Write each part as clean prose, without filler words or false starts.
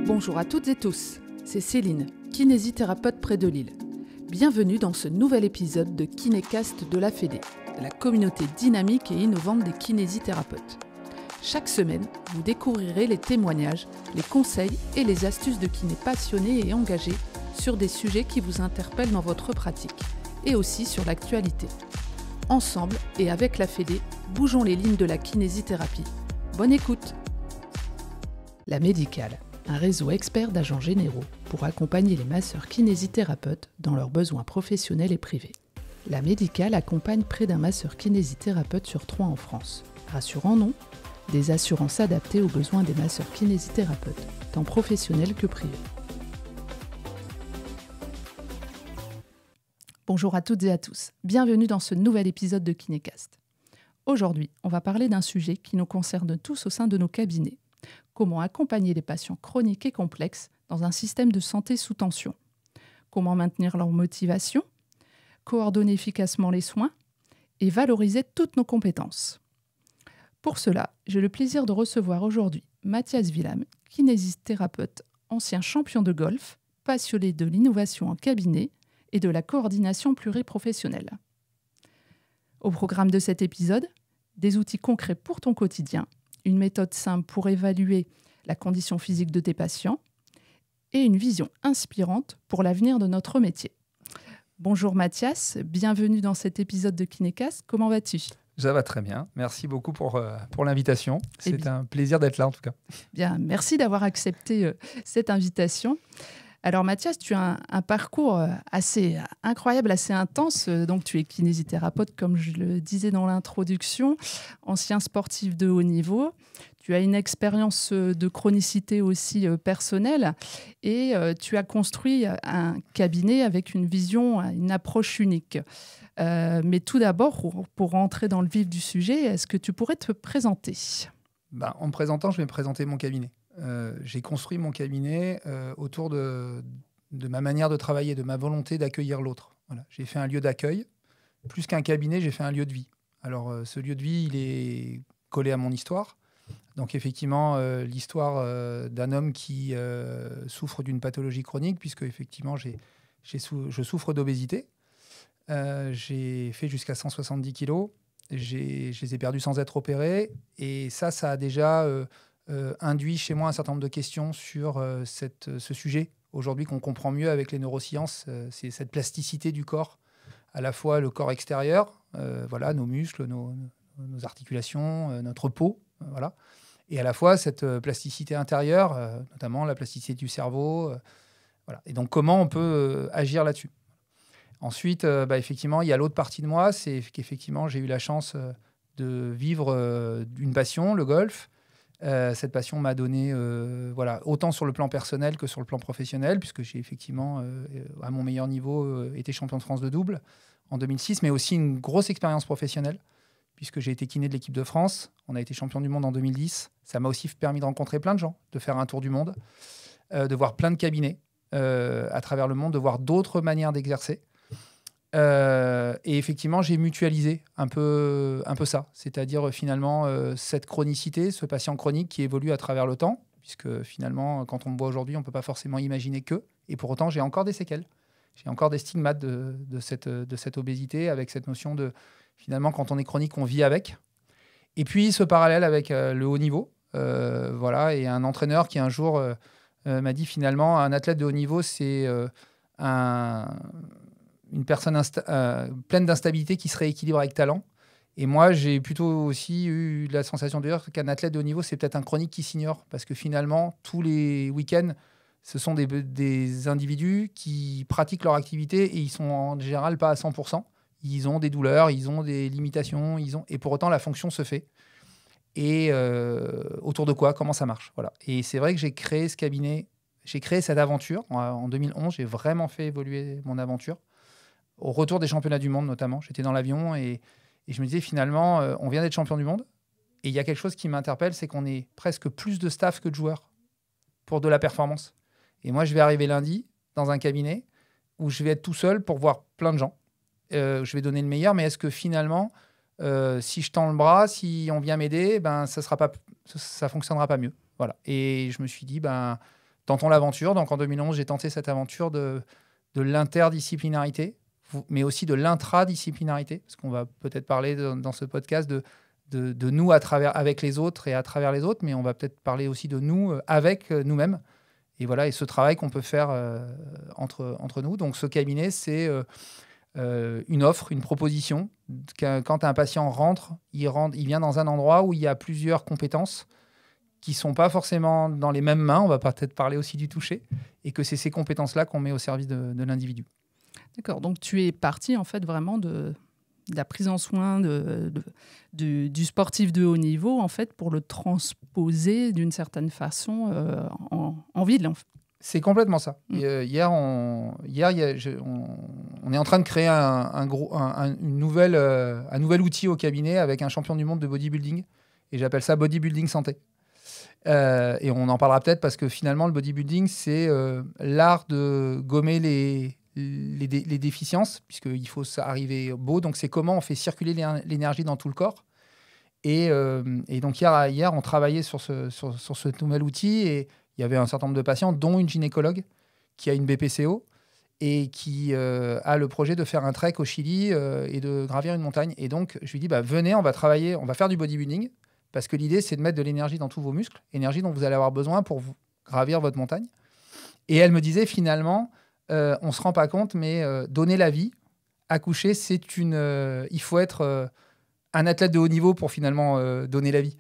Bonjour à toutes et tous, c'est Céline, kinésithérapeute près de Lille. Bienvenue dans ce nouvel épisode de Kinécast de la Fédé, de la communauté dynamique et innovante des kinésithérapeutes. Chaque semaine, vous découvrirez les témoignages, les conseils et les astuces de kinés passionnés et engagés sur des sujets qui vous interpellent dans votre pratique et aussi sur l'actualité. Ensemble et avec la Fédé, bougeons les lignes de la kinésithérapie. Bonne écoute! La Médicale, un réseau expert d'agents généraux pour accompagner les masseurs kinésithérapeutes dans leurs besoins professionnels et privés. La Médicale accompagne près d'un masseur kinésithérapeute sur 3 en France. Rassurant, non? Des assurances adaptées aux besoins des masseurs kinésithérapeutes, tant professionnels que privés. Bonjour à toutes et à tous, bienvenue dans ce nouvel épisode de Kinécast. Aujourd'hui, on va parler d'un sujet qui nous concerne tous au sein de nos cabinets. Comment accompagner les patients chroniques et complexes dans un système de santé sous tension? Comment maintenir leur motivation? Coordonner efficacement les soins? Et valoriser toutes nos compétences? Pour cela, j'ai le plaisir de recevoir aujourd'hui Mathias Willam, kinésithérapeute, ancien champion de golf, passionné de l'innovation en cabinet et de la coordination pluriprofessionnelle. Au programme de cet épisode, des outils concrets pour ton quotidien, une méthode simple pour évaluer la condition physique de tes patients et une vision inspirante pour l'avenir de notre métier. Bonjour Mathias, bienvenue dans cet épisode de Kinécast. Comment vas-tu ? Ça va très bien. Merci beaucoup pour l'invitation. C'est un plaisir d'être là en tout cas. Bien, merci d'avoir accepté cette invitation. Alors Mathias, tu as un parcours assez incroyable, assez intense. Donc tu es kinésithérapeute, comme je le disais dans l'introduction, ancien sportif de haut niveau. Tu as une expérience de chronicité aussi personnelle et tu as construit un cabinet avec une vision, une approche unique. Mais tout d'abord, pour rentrer dans le vif du sujet, est-ce que tu pourrais te présenter ? En me présentant, je vais me présenter mon cabinet. J'ai construit mon cabinet autour de ma manière de travailler, de ma volonté d'accueillir l'autre. Voilà. J'ai fait un lieu d'accueil. Plus qu'un cabinet, j'ai fait un lieu de vie. Alors, ce lieu de vie, il est collé à mon histoire. Donc, effectivement, l'histoire d'un homme qui souffre d'une pathologie chronique, puisque, effectivement, je souffre d'obésité. J'ai fait jusqu'à 170 kilos. Je les ai perdus sans être opéré. Et ça a déjà... induit chez moi un certain nombre de questions sur ce sujet. Aujourd'hui, qu'on comprend mieux avec les neurosciences, c'est cette plasticité du corps, à la fois le corps extérieur, voilà, nos muscles, nos articulations, notre peau, voilà, et à la fois cette plasticité intérieure, notamment la plasticité du cerveau. Voilà. Et donc, comment on peut agir là-dessus? Ensuite, effectivement, il y a l'autre partie de moi, c'est qu'effectivement, j'ai eu la chance de vivre d'une passion, le golf. Cette passion m'a donné, autant sur le plan personnel que sur le plan professionnel, puisque j'ai effectivement, à mon meilleur niveau, été champion de France de double en 2006, mais aussi une grosse expérience professionnelle, puisque j'ai été kiné de l'équipe de France. On a été champion du monde en 2010. Ça m'a aussi permis de rencontrer plein de gens, de faire un tour du monde, de voir plein de cabinets à travers le monde, de voir d'autres manières d'exercer. Et effectivement, j'ai mutualisé un peu ça, c'est-à-dire finalement cette chronicité, ce patient chronique qui évolue à travers le temps, puisque finalement, quand on me voit aujourd'hui, on ne peut pas forcément imaginer que, et pour autant, j'ai encore des séquelles, j'ai encore des stigmates de cette obésité, avec cette notion de, finalement, quand on est chronique, on vit avec. Et puis, ce parallèle avec le haut niveau, et un entraîneur qui un jour m'a dit finalement, un athlète de haut niveau, c'est une personne pleine d'instabilité qui se rééquilibre avec talent. Et moi, j'ai plutôt aussi eu la sensation de dire qu'un athlète de haut niveau, c'est peut-être un chronique qui s'ignore. Parce que finalement, tous les week-ends, ce sont des individus qui pratiquent leur activité et ils sont en général pas à 100%. Ils ont des douleurs, ils ont des limitations, et pour autant, la fonction se fait. Et autour de quoi? Comment ça marche? Voilà. Et c'est vrai que j'ai créé ce cabinet, j'ai créé cette aventure. En 2011, j'ai vraiment fait évoluer mon aventure. Au retour des championnats du monde, notamment. J'étais dans l'avion et je me disais, finalement, on vient d'être champion du monde. Et il y a quelque chose qui m'interpelle, c'est qu'on est presque plus de staff que de joueurs pour de la performance. Et moi, je vais arriver lundi dans un cabinet où je vais être tout seul pour voir plein de gens. Je vais donner le meilleur, mais est-ce que finalement, si je tends le bras, si on vient m'aider, ça fonctionnera pas mieux. Voilà. Et je me suis dit, tentons l'aventure. Donc en 2011, j'ai tenté cette aventure de l'interdisciplinarité, mais aussi de l'intradisciplinarité, parce qu'on va peut-être parler dans ce podcast de nous avec les autres et à travers les autres, mais on va peut-être parler aussi de nous avec nous-mêmes. Et voilà, et ce travail qu'on peut faire entre nous. Donc ce cabinet, c'est une offre, une proposition. Quand un patient rentre, il vient dans un endroit où il y a plusieurs compétences qui ne sont pas forcément dans les mêmes mains. On va peut-être parler aussi du toucher. Et que c'est ces compétences-là qu'on met au service de l'individu. D'accord, donc tu es parti en fait vraiment de la prise en soin du sportif de haut niveau en fait pour le transposer d'une certaine façon en ville. C'est complètement ça. Hier, on est en train de créer un nouvel outil au cabinet avec un champion du monde de bodybuilding. Et j'appelle ça bodybuilding santé. Et on en parlera peut-être parce que finalement, le bodybuilding, c'est l'art de gommer les déficiences, puisqu'il faut arriver beau. Donc, c'est comment on fait circuler l'énergie dans tout le corps. Et donc, hier, on travaillait sur ce nouvel outil et il y avait un certain nombre de patients, dont une gynécologue qui a une BPCO et qui a le projet de faire un trek au Chili et de gravir une montagne. Et donc, je lui dis, venez, on va travailler, on va faire du bodybuilding, parce que l'idée, c'est de mettre de l'énergie dans tous vos muscles, énergie dont vous allez avoir besoin pour gravir votre montagne. Et elle me disait, finalement, on ne se rend pas compte, mais donner la vie, accoucher, il faut être un athlète de haut niveau pour finalement donner la vie.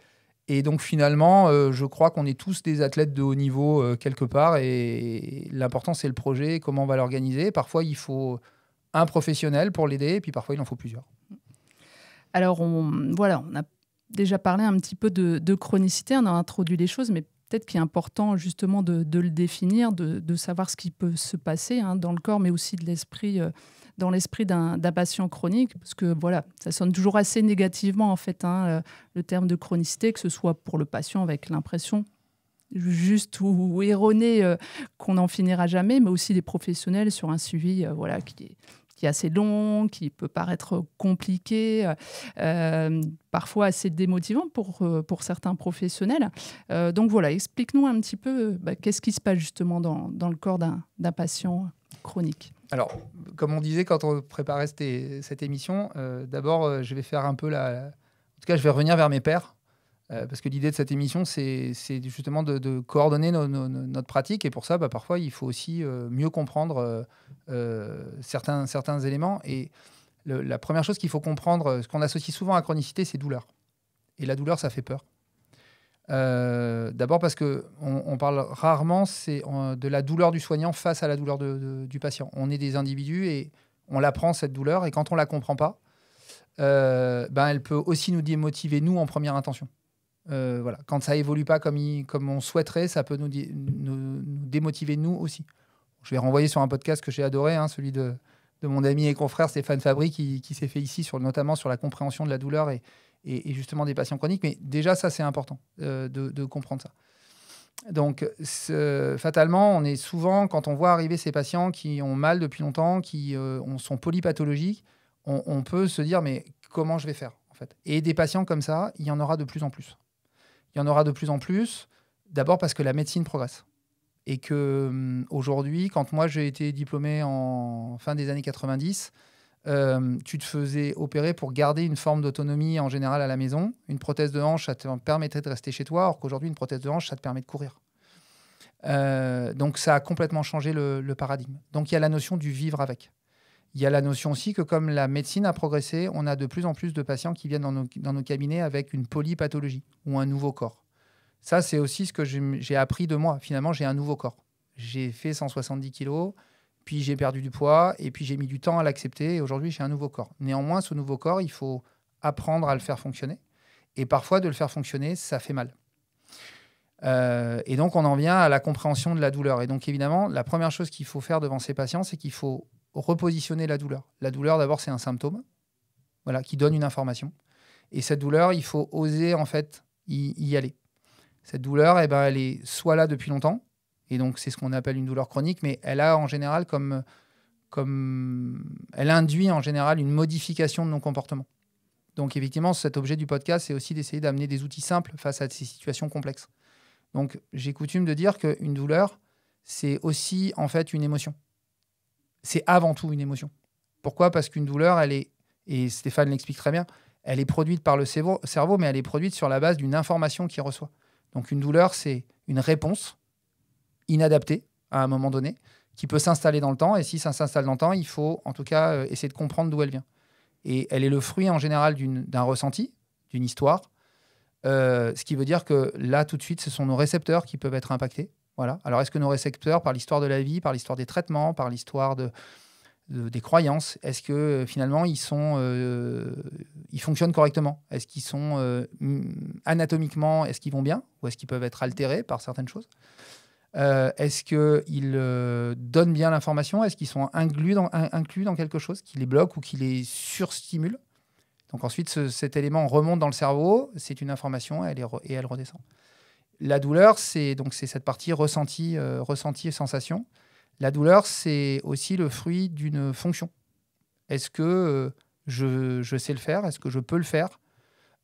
Et donc finalement, je crois qu'on est tous des athlètes de haut niveau quelque part. Et l'important, c'est le projet, comment on va l'organiser. Parfois, il faut un professionnel pour l'aider, et puis parfois, il en faut plusieurs. Alors, on a déjà parlé un petit peu de chronicité, on a introduit les choses, mais peut-être qu'il est important justement de le définir, de savoir ce qui peut se passer dans le corps, mais aussi de l'esprit, dans l'esprit d'un patient chronique, parce que voilà, ça sonne toujours assez négativement en fait, le terme de chronicité, que ce soit pour le patient avec l'impression juste ou erronée qu'on n'en finira jamais, mais aussi les professionnels sur un suivi qui est assez long, qui peut paraître compliqué, parfois assez démotivant pour certains professionnels. Donc voilà, explique-nous un petit peu qu'est-ce qui se passe justement dans le corps d'un patient chronique. Alors, comme on disait quand on préparait cette émission, d'abord, je vais faire un peu en tout cas, je vais revenir vers mes pairs, parce que l'idée de cette émission, c'est justement de coordonner notre pratique. Et pour ça, parfois, il faut aussi mieux comprendre certains éléments. Et la première chose qu'il faut comprendre, ce qu'on associe souvent à chronicité, c'est douleur. Et la douleur, ça fait peur. D'abord parce qu'on parle rarement de la douleur du soignant face à la douleur du patient. On est des individus et on l'apprend, cette douleur. Et quand on ne la comprend pas, elle peut aussi nous démotiver, nous, en première intention. Voilà. Quand ça évolue pas comme on souhaiterait, ça peut nous démotiver nous aussi. Je vais renvoyer sur un podcast que j'ai adoré, celui de mon ami et confrère Stéphane Fabry, qui s'est fait ici notamment sur la compréhension de la douleur et justement des patients chroniques. Mais déjà, ça, c'est important de comprendre ça. Donc, fatalement, on est souvent, quand on voit arriver ces patients qui ont mal depuis longtemps, qui sont polypathologiques, on peut se dire, mais comment je vais faire en fait ? Et des patients comme ça, il y en aura de plus en plus. Il y en aura de plus en plus, d'abord parce que la médecine progresse. Et qu'aujourd'hui, quand moi j'ai été diplômé en fin des années 90, tu te faisais opérer pour garder une forme d'autonomie en général à la maison. Une prothèse de hanche, ça te permettait de rester chez toi, alors qu'aujourd'hui, une prothèse de hanche, ça te permet de courir. Donc ça a complètement changé le paradigme. Donc il y a la notion du vivre avec. Il y a la notion aussi que comme la médecine a progressé, on a de plus en plus de patients qui viennent dans nos cabinets avec une polypathologie ou un nouveau corps. Ça, c'est aussi ce que j'ai appris de moi. Finalement, j'ai un nouveau corps. J'ai fait 170 kilos, puis j'ai perdu du poids, et puis j'ai mis du temps à l'accepter, et aujourd'hui, j'ai un nouveau corps. Néanmoins, ce nouveau corps, il faut apprendre à le faire fonctionner. Et parfois, de le faire fonctionner, ça fait mal. Et donc, on en vient à la compréhension de la douleur. Et donc, évidemment, la première chose qu'il faut faire devant ces patients, c'est qu'il faut repositionner la douleur. La douleur, d'abord, c'est un symptôme qui donne une information. Et cette douleur, il faut oser, en fait, y aller. Cette douleur, elle est soit là depuis longtemps, et donc c'est ce qu'on appelle une douleur chronique, mais elle a en général elle induit en général une modification de nos comportements. Donc effectivement, cet objet du podcast, c'est aussi d'essayer d'amener des outils simples face à ces situations complexes. Donc, j'ai coutume de dire qu'une douleur, c'est aussi en fait une émotion. C'est avant tout une émotion. Pourquoi ? Parce qu'une douleur, elle est, et Stéphane l'explique très bien, elle est produite par le cerveau, mais elle est produite sur la base d'une information qu'il reçoit. Donc, une douleur, c'est une réponse inadaptée à un moment donné, qui peut s'installer dans le temps. Et si ça s'installe dans le temps, il faut en tout cas essayer de comprendre d'où elle vient. Et elle est le fruit en général d'un ressenti, d'une histoire. Ce qui veut dire que là, tout de suite, ce sont nos récepteurs qui peuvent être impactés. Voilà. Alors, est-ce que nos récepteurs, par l'histoire de la vie, par l'histoire des traitements, par l'histoire des croyances, est-ce que finalement, ils fonctionnent correctement ? Est-ce qu'ils sont anatomiquement, est-ce qu'ils vont bien ? Ou est-ce qu'ils peuvent être altérés par certaines choses ? Est-ce qu'ils donnent bien l'information ? Est-ce qu'ils sont inclus dans quelque chose qui les bloque ou qui les surstimule ? Donc ensuite, cet élément remonte dans le cerveau, c'est une information et elle redescend. La douleur, c'est cette partie ressenti et sensation. La douleur, c'est aussi le fruit d'une fonction. Est-ce que je sais le faire ? Est-ce que je peux le faire ?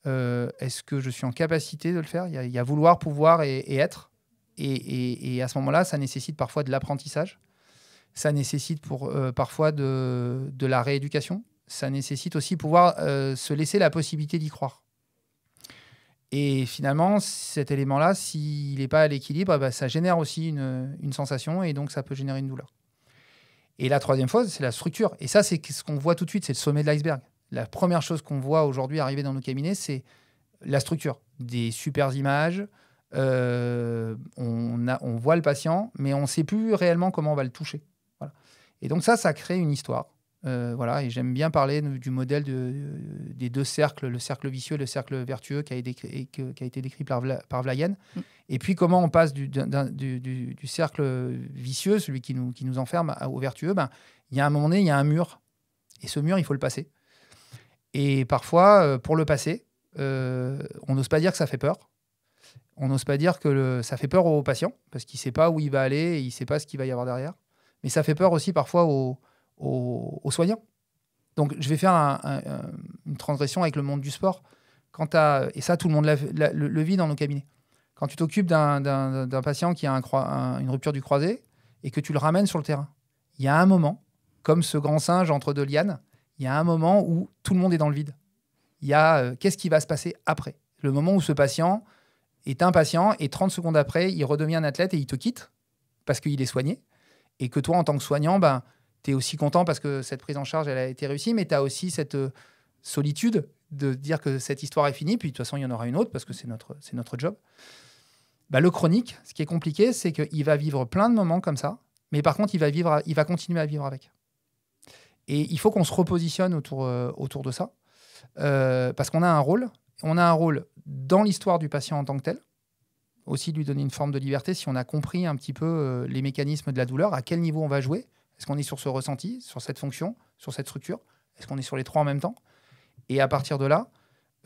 Est-ce que je suis en capacité de le faire ? Il y a vouloir, pouvoir et être. Et à ce moment-là, ça nécessite parfois de l'apprentissage. Ça nécessite parfois de la rééducation. Ça nécessite aussi pouvoir se laisser la possibilité d'y croire. Et finalement, cet élément-là, s'il n'est pas à l'équilibre, ça génère aussi une sensation et donc ça peut générer une douleur. Et la troisième chose, c'est la structure. Et ça, c'est ce qu'on voit tout de suite, c'est le sommet de l'iceberg. La première chose qu'on voit aujourd'hui arriver dans nos cabinets, c'est la structure. Des super images, on voit le patient, mais on ne sait plus réellement comment on va le toucher. Voilà. Et donc ça crée une histoire. Voilà, et j'aime bien parler du modèle des deux cercles, le cercle vicieux et le cercle vertueux qui a été décrit par Vlayen. Et puis comment on passe du cercle vicieux, celui qui nous enferme, au vertueux. Il y a un moment donné, il y a un mur. Et ce mur, il faut le passer. Et parfois, pour le passer, on n'ose pas dire que ça fait peur. On n'ose pas dire que ça fait peur au patient, parce qu'il ne sait pas où il va aller et il ne sait pas ce qu'il va y avoir derrière. Mais ça fait peur aussi parfois aux soignants. Donc, je vais faire une transgression avec le monde du sport. Et ça, tout le monde le vit dans nos cabinets. Quand tu t'occupes d'un patient qui a une rupture du croisé et que tu le ramènes sur le terrain, il y a un moment, comme ce grand singe entre deux lianes, il y a un moment où tout le monde est dans le vide. Il y a qu'est-ce qui va se passer après ? Le moment où ce patient est impatient et 30 secondes après, il redevient un athlète et il te quitte parce qu'il est soigné. Et que toi, en tant que soignant, tu es aussi content parce que cette prise en charge, elle a été réussie, mais tu as aussi cette solitude de dire que cette histoire est finie, puis de toute façon, il y en aura une autre parce que c'est notre job. Le chronique, ce qui est compliqué, c'est qu'il va vivre plein de moments comme ça, mais par contre, il va continuer à vivre avec. Et il faut qu'on se repositionne autour de ça, parce qu'on a un rôle. On a un rôle dans l'histoire du patient en tant que tel, aussi de lui donner une forme de liberté si on a compris un petit peu les mécanismes de la douleur, à quel niveau on va jouer. Est-ce qu'on est sur ce ressenti, sur cette fonction, sur cette structure ? Est-ce qu'on est sur les trois en même temps ? Et à partir de là,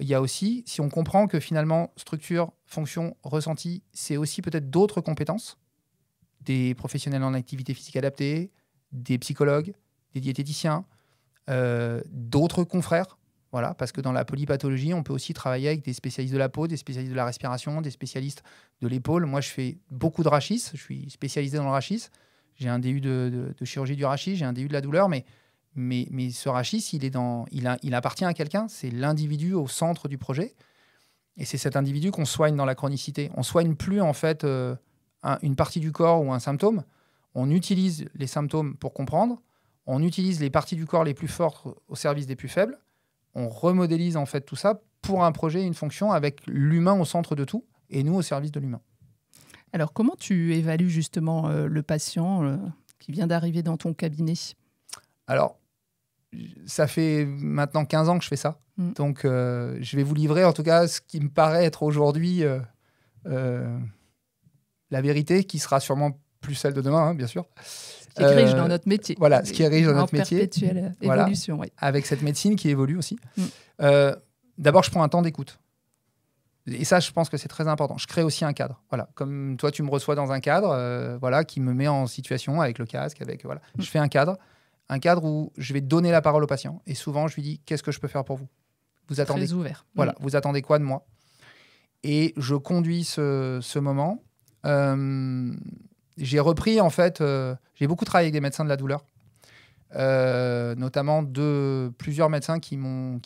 il y a aussi, si on comprend que finalement, structure, fonction, ressenti, c'est aussi peut-être d'autres compétences, des professionnels en activité physique adaptée, des psychologues, des diététiciens, d'autres confrères. Voilà, parce que dans la polypathologie, on peut aussi travailler avec des spécialistes de la peau, des spécialistes de la respiration, des spécialistes de l'épaule. Moi, je fais beaucoup de rachis. Je suis spécialisé dans le rachis. J'ai un DU de chirurgie du rachis, j'ai un DU de la douleur, mais ce rachis, il appartient à quelqu'un. C'est l'individu au centre du projet. Et c'est cet individu qu'on soigne dans la chronicité. On ne soigne plus, en fait, une partie du corps ou un symptôme. On utilise les symptômes pour comprendre. On utilise les parties du corps les plus fortes au service des plus faibles. On remodélise en fait tout ça pour un projet et une fonction avec l'humain au centre de tout et nous au service de l'humain. Alors, comment tu évalues justement le patient qui vient d'arriver dans ton cabinet ? Alors, ça fait maintenant 15 ans que je fais ça. Donc, je vais vous livrer en tout cas ce qui me paraît être aujourd'hui la vérité, qui sera sûrement plus celle de demain, bien sûr. Ce qui est riche dans notre métier. Voilà, ce qui est riche dans notre métier. En perpétuelle évolution, oui. Avec cette médecine qui évolue aussi. D'abord, je prends un temps d'écoute. Et ça, je pense que c'est très important. Je crée aussi un cadre. Voilà. Comme toi, tu me reçois dans un cadre qui me met en situation avec le casque. Je fais un cadre où je vais donner la parole au patient. Et souvent, je lui dis, qu'est-ce que je peux faire pour vous ? Vous attendez, très ouvert. Voilà, vous attendez quoi de moi ? Et je conduis ce moment j'ai repris, en fait, j'ai beaucoup travaillé avec des médecins de la douleur, notamment plusieurs médecins qui m'ont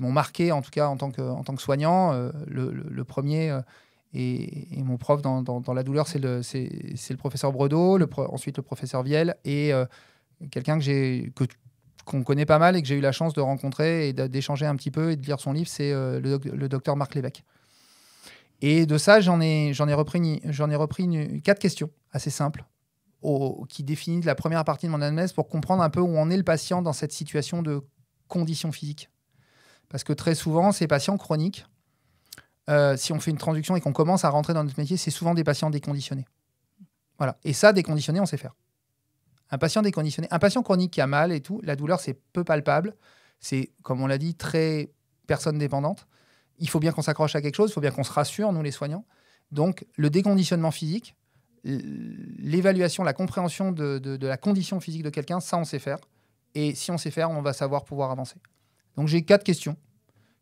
marqué, en tout cas en tant que soignant. Le premier et mon prof dans la douleur, c'est le professeur Bredeau, ensuite le professeur Viel, et quelqu'un qu'on connaît pas mal et que j'ai eu la chance de rencontrer et d'échanger un petit peu et de lire son livre, c'est le docteur Marc Lévesque. Et de ça, j'en ai repris 4 questions assez simples qui définissent la première partie de mon anamnèse pour comprendre un peu où en est le patient dans cette situation de condition physique. Parce que très souvent, ces patients chroniques, si on fait une traduction et qu'on commence à rentrer dans notre métier, c'est souvent des patients déconditionnés. Voilà. Et ça, déconditionné, on sait faire. Un patient déconditionné, un patient chronique qui a mal et tout, la douleur, c'est peu palpable. C'est, comme on l'a dit, très personne dépendante. Il faut bien qu'on s'accroche à quelque chose, il faut bien qu'on se rassure, nous les soignants. Donc, le déconditionnement physique, l'évaluation, la compréhension de la condition physique de quelqu'un, ça, on sait faire. Et si on sait faire, on va savoir pouvoir avancer. Donc, j'ai 4 questions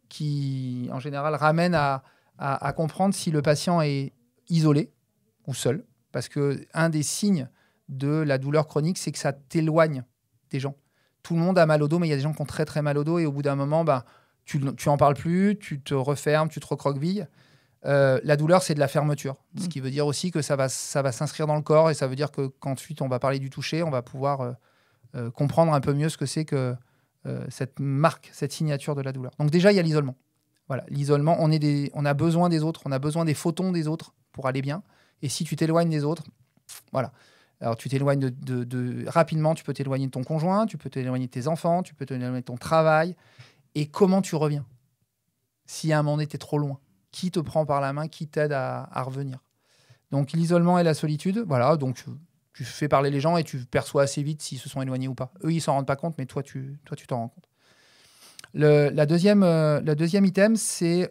qui, en général, ramènent à comprendre si le patient est isolé ou seul. Parce qu'un des signes de la douleur chronique, c'est que ça t'éloigne des gens. Tout le monde a mal au dos, mais il y a des gens qui ont très très mal au dos et au bout d'un moment, tu n'en parles plus, tu te refermes, tu te recroquevilles. La douleur, c'est de la fermeture. Ce qui veut dire aussi que ça va s'inscrire dans le corps et ça veut dire qu'ensuite, on va parler du toucher, on va pouvoir comprendre un peu mieux ce que c'est que cette marque, cette signature de la douleur. Donc déjà, il y a l'isolement. Voilà, l'isolement, on a besoin des autres, on a besoin des photons des autres pour aller bien. Et si tu t'éloignes des autres, voilà. Alors, tu t'éloignes rapidement, tu peux t'éloigner de ton conjoint, tu peux t'éloigner de tes enfants, tu peux t'éloigner de ton travail. Et comment tu reviens si à un moment donné, tu es trop loin? Qui te prend par la main? Qui t'aide à revenir? Donc, l'isolement et la solitude, voilà. Donc, tu fais parler les gens et tu perçois assez vite s'ils se sont éloignés ou pas. Eux, ils s'en rendent pas compte, mais toi, tu t'en rends compte. La deuxième item, c'est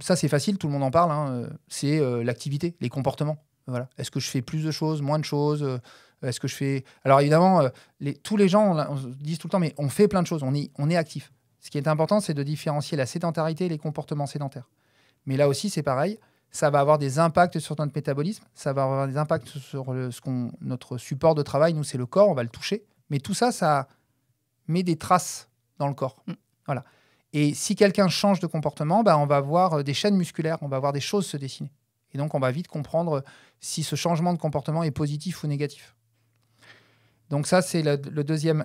ça, c'est facile, tout le monde en parle. Hein, c'est l'activité, les comportements. Voilà. Est-ce que je fais plus de choses, moins de choses? Est-ce que je fais... Alors évidemment, tous les gens on disent tout le temps, mais on fait plein de choses, on est actif. Ce qui est important, c'est de différencier la sédentarité et les comportements sédentaires. Mais là aussi, c'est pareil. Ça va avoir des impacts sur notre métabolisme, ça va avoir des impacts sur notre support de travail. Nous, c'est le corps, on va le toucher. Mais tout ça, ça met des traces dans le corps. Voilà. Et si quelqu'un change de comportement, on va voir des chaînes musculaires, on va voir des choses se dessiner. Et donc, on va vite comprendre si ce changement de comportement est positif ou négatif. Donc ça, c'est le deuxième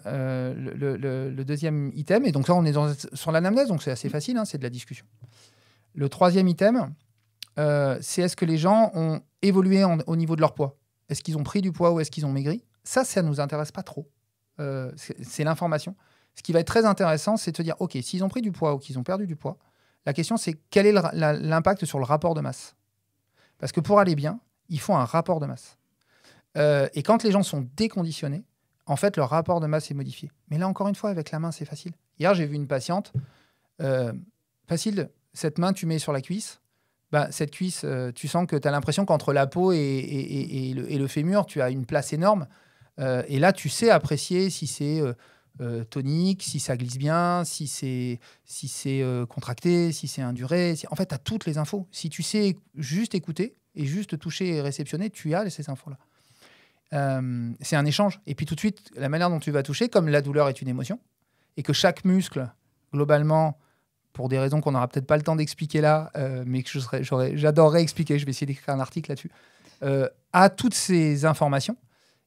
item. Et donc là, on est sur l'anamnèse, donc c'est assez facile, hein, c'est de la discussion. Le troisième item, c'est est-ce que les gens ont évolué au niveau de leur poids? Est-ce qu'ils ont pris du poids ou est-ce qu'ils ont maigri? Ça ne nous intéresse pas trop. C'est l'information. Ce qui va être très intéressant, c'est de se dire, OK, s'ils ont pris du poids ou qu'ils ont perdu du poids, la question, c'est quel est l'impact sur le rapport de masse? Parce que pour aller bien, il faut un rapport de masse. Et quand les gens sont déconditionnés, en fait, leur rapport de masse est modifié. Mais là, encore une fois, avec la main, c'est facile. Hier, j'ai vu une patiente. Facile, cette main, tu mets sur la cuisse. Cette cuisse, tu sens que tu as l'impression qu'entre la peau et le fémur, tu as une place énorme. Et là, tu sais apprécier si c'est tonique, si ça glisse bien, si c'est contracté, si c'est induré. En fait, tu as toutes les infos. Si tu sais juste écouter et juste toucher et réceptionner, tu as ces infos-là. C'est un échange. Et puis tout de suite, la manière dont tu vas toucher, comme la douleur est une émotion, et que chaque muscle, globalement, pour des raisons qu'on n'aura peut-être pas le temps d'expliquer là, mais que j'adorerais expliquer, je vais essayer d'écrire un article là-dessus, a toutes ces informations.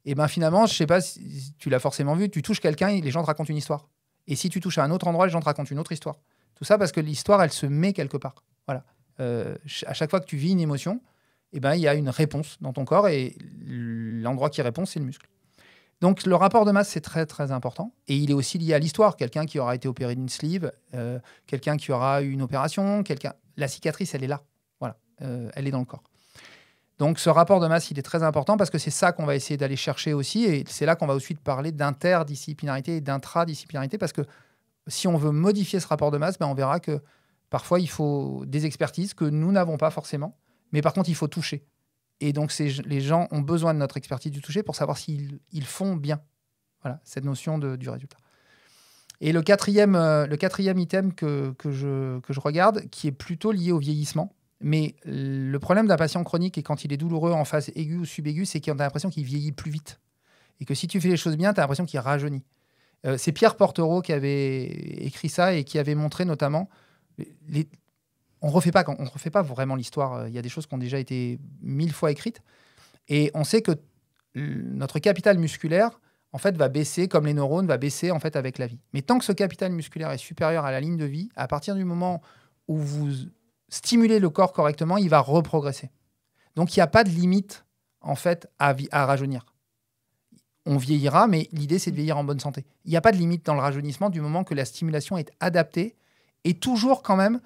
Et finalement, je ne sais pas si tu l'as forcément vu, tu touches quelqu'un et les gens te racontent une histoire. Et si tu touches à un autre endroit, les gens te racontent une autre histoire. Tout ça parce que l'histoire, elle se met quelque part. Voilà. À chaque fois que tu vis une émotion, il y a une réponse dans ton corps et l'endroit qui répond, c'est le muscle. Donc, le rapport de masse, c'est très, très important. Et il est aussi lié à l'histoire. Quelqu'un qui aura été opéré d'une sleeve, quelqu'un qui aura eu une opération, la cicatrice, elle est là. Voilà. Elle est dans le corps. Donc, ce rapport de masse, il est très important parce que c'est ça qu'on va essayer d'aller chercher aussi. Et c'est là qu'on va ensuite parler d'interdisciplinarité et d'intradisciplinarité parce que si on veut modifier ce rapport de masse, on verra que parfois, il faut des expertises que nous n'avons pas forcément. Mais par contre, il faut toucher. Et donc, les gens ont besoin de notre expertise du toucher pour savoir s'ils font bien. Voilà, cette notion du résultat. Et le quatrième item que je regarde, qui est plutôt lié au vieillissement, Mais le problème d'un patient chronique, et quand il est douloureux en phase aiguë ou subaiguë, c'est qu'on a l'impression qu'il vieillit plus vite. Et que si tu fais les choses bien, tu as l'impression qu'il rajeunit. C'est Pierre Portereau qui avait écrit ça et qui avait montré notamment... On ne refait pas vraiment l'histoire. Il y a des choses qui ont déjà été 1000 fois écrites. Et on sait que notre capital musculaire, en fait, va baisser, comme les neurones, va baisser en fait, avec la vie. Mais tant que ce capital musculaire est supérieur à la ligne de vie, à partir du moment où vous stimulez le corps correctement, il va reprogresser. Donc, il n'y a pas de limite, en fait, à rajeunir. On vieillira, mais l'idée, c'est de vieillir en bonne santé. Il n'y a pas de limite dans le rajeunissement du moment que la stimulation est adaptée et toujours quand même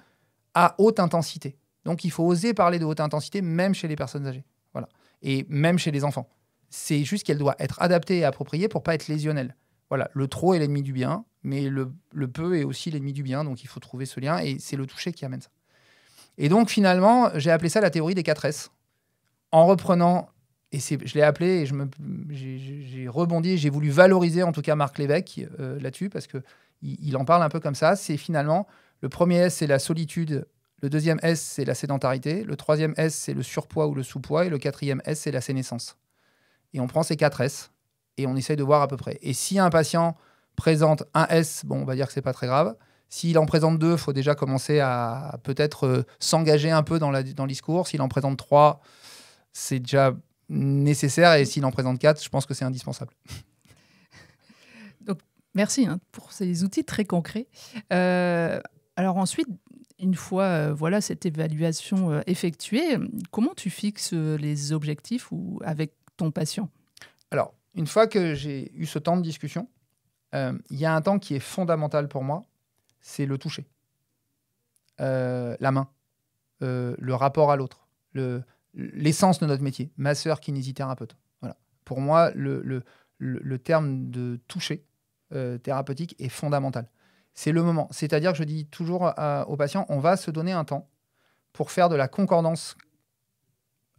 à haute intensité. Donc, il faut oser parler de haute intensité, même chez les personnes âgées. Voilà. Et même chez les enfants. C'est juste qu'elle doit être adaptée et appropriée pour ne pas être lésionnelle. Voilà. Le trop est l'ennemi du bien, mais le peu est aussi l'ennemi du bien. Donc, il faut trouver ce lien et c'est le toucher qui amène ça. Et donc, finalement, j'ai appelé ça la théorie des 4 S. En reprenant, je l'ai appelé et j'ai rebondi, j'ai voulu valoriser en tout cas Marc Lévesque là-dessus parce qu'il en parle un peu comme ça. C'est finalement, le premier S, c'est la solitude. Le deuxième S, c'est la sédentarité. Le troisième S, c'est le surpoids ou le sous-poids. Et le quatrième S, c'est la sénescence. Et on prend ces 4 S et on essaye de voir à peu près. Et si un patient présente un S, bon, on va dire que ce n'est pas très grave. S'il en présente 2, il faut déjà commencer à peut-être s'engager un peu dans le discours. S'il en présente 3, c'est déjà nécessaire. Et s'il en présente 4, je pense que c'est indispensable. Donc, merci pour ces outils très concrets. Alors ensuite, une fois cette évaluation effectuée, comment tu fixes les objectifs avec ton patient? Alors, une fois que j'ai eu ce temps de discussion, il y a un temps qui est fondamental pour moi, c'est le toucher. La main, le rapport à l'autre, l'essence de notre métier, masseur-kinésithérapeute. Voilà. Pour moi, le terme de toucher thérapeutique est fondamental. C'est le moment. C'est-à-dire que je dis toujours aux patients, on va se donner un temps pour faire de la concordance.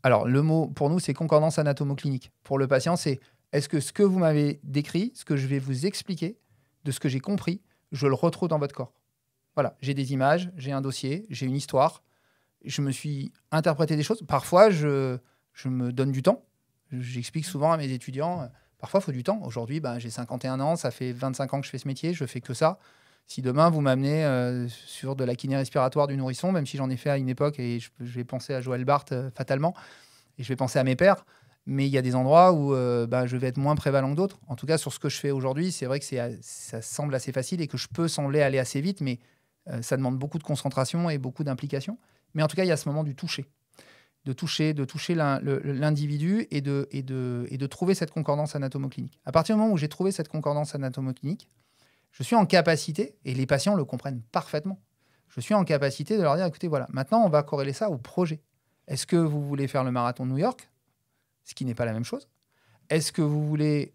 Alors, le mot, pour nous, c'est concordance anatomo-clinique. Pour le patient, c'est est-ce que ce que vous m'avez décrit, ce que je vais vous expliquer, de ce que j'ai compris, je le retrouve dans votre corps. Voilà, j'ai des images, j'ai un dossier, j'ai une histoire. Je me suis interprété des choses. Parfois, je me donne du temps. J'explique souvent à mes étudiants, parfois, il faut du temps. Aujourd'hui, j'ai 51 ans, ça fait 25 ans que je fais ce métier, je fais que ça. Si demain, vous m'amenez sur de la kiné respiratoire du nourrisson, même si j'en ai fait à une époque, et je vais penser à Joël Barthes fatalement, et je vais penser à mes pairs, mais il y a des endroits où je vais être moins prévalent que d'autres. En tout cas, sur ce que je fais aujourd'hui, c'est vrai que ça semble assez facile et que je peux sembler aller assez vite, mais ça demande beaucoup de concentration et beaucoup d'implication. Mais en tout cas, il y a ce moment du toucher. De toucher l'individu et de trouver cette concordance anatomo-clinique. À partir du moment où j'ai trouvé cette concordance anatomo-clinique, je suis en capacité, et les patients le comprennent parfaitement, je suis en capacité de leur dire, écoutez, voilà, maintenant on va corréler ça au projet. Est-ce que vous voulez faire le marathon de New York? Ce qui n'est pas la même chose. Est-ce que vous voulez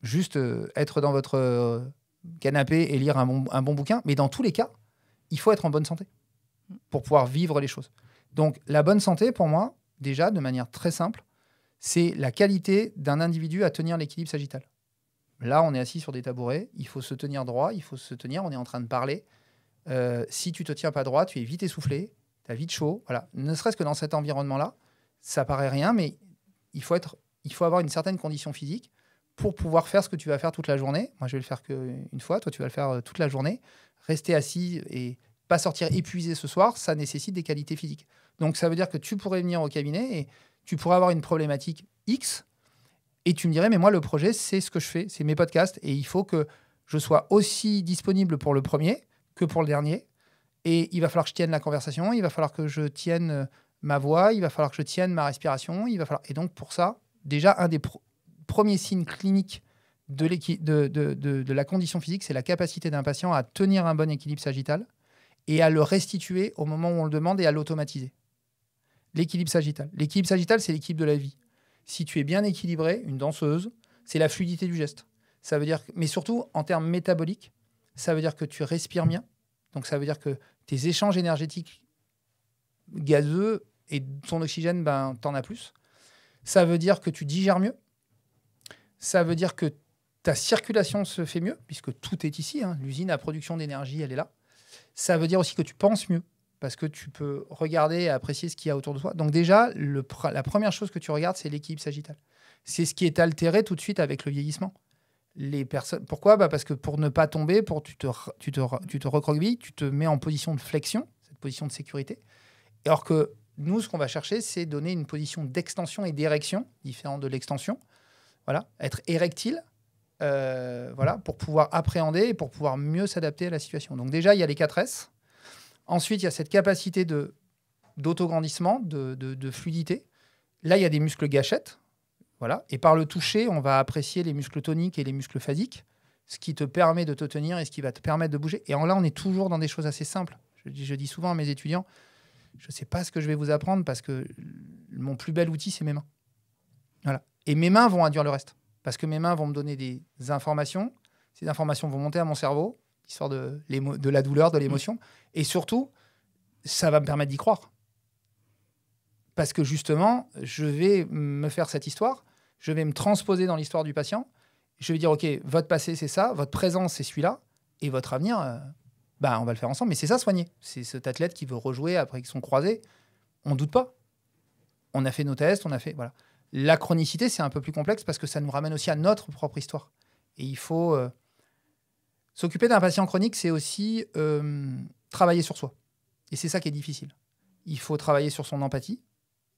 juste être dans votre canapé et lire un bon bouquin? Mais dans tous les cas, il faut être en bonne santé pour pouvoir vivre les choses. Donc, la bonne santé, pour moi, déjà, de manière très simple, c'est la qualité d'un individu à tenir l'équilibre sagittal. Là, on est assis sur des tabourets, il faut se tenir droit, il faut se tenir, on est en train de parler. Si tu ne te tiens pas droit, tu es vite essoufflé, tu as vite chaud. Voilà. Ne serait-ce que dans cet environnement-là, ça paraît rien, mais il faut avoir une certaine condition physique pour pouvoir faire ce que tu vas faire toute la journée. Moi, je vais le faire qu'une fois, toi, tu vas le faire toute la journée. Rester assis et pas sortir épuisé ce soir, ça nécessite des qualités physiques. Donc, ça veut dire que tu pourrais venir au cabinet et tu pourrais avoir une problématique X et tu me dirais, mais moi, le projet, c'est ce que je fais, c'est mes podcasts et il faut que je sois aussi disponible pour le premier que pour le dernier. Et il va falloir que je tienne la conversation, il va falloir que je tienne ma voix, il va falloir que je tienne ma respiration, Et donc, pour ça, déjà, un des premiers signes cliniques de la condition physique, c'est la capacité d'un patient à tenir un bon équilibre sagittal et à le restituer au moment où on le demande et à l'automatiser. L'équilibre sagittal. L'équilibre sagittal, c'est l'équilibre de la vie. Si tu es bien équilibré, une danseuse, c'est la fluidité du geste. Ça veut dire, mais surtout, en termes métaboliques, ça veut dire que tu respires bien. Donc, ça veut dire que tes échanges énergétiques gazeux et ton oxygène, t'en as plus. Ça veut dire que tu digères mieux. Ça veut dire que ta circulation se fait mieux, puisque tout est ici. L'usine à production d'énergie, elle est là. Ça veut dire aussi que tu penses mieux, parce que tu peux regarder et apprécier ce qu'il y a autour de toi. Donc déjà, la première chose que tu regardes, c'est l'équilibre sagittal. C'est ce qui est altéré tout de suite avec le vieillissement. Pourquoi ? Parce que pour ne pas tomber, tu te recroquevilles, tu te mets en position de flexion, cette position de sécurité. Alors que nous, ce qu'on va chercher, c'est donner une position d'extension et d'érection, différente de l'extension. Voilà, être érectile, pour pouvoir appréhender et pour pouvoir mieux s'adapter à la situation. Donc déjà, il y a les 4 S. Ensuite, il y a cette capacité d'autograndissement, de fluidité. Là, il y a des muscles gâchettes. Voilà. Et par le toucher, on va apprécier les muscles toniques et les muscles phasiques, ce qui te permet de te tenir et ce qui va te permettre de bouger. Et là, on est toujours dans des choses assez simples. Je dis souvent à mes étudiants, je ne sais pas ce que je vais vous apprendre parce que mon plus bel outil, c'est mes mains. Voilà. Et mes mains vont induire le reste. Parce que mes mains vont me donner des informations. Ces informations vont monter à mon cerveau, histoire de la douleur, de l'émotion. Et surtout, ça va me permettre d'y croire. Parce que justement, je vais me faire cette histoire, je vais me transposer dans l'histoire du patient, je vais dire, OK, votre passé, c'est ça, votre présent, c'est celui-là, et votre avenir, on va le faire ensemble. Mais c'est ça, soigner. C'est cet athlète qui veut rejouer après qu'ils sont croisés. On ne doute pas. On a fait nos tests, voilà. La chronicité, c'est un peu plus complexe parce que ça nous ramène aussi à notre propre histoire. Et il faut... s'occuper d'un patient chronique, c'est aussi travailler sur soi. Et c'est ça qui est difficile. Il faut travailler sur son empathie,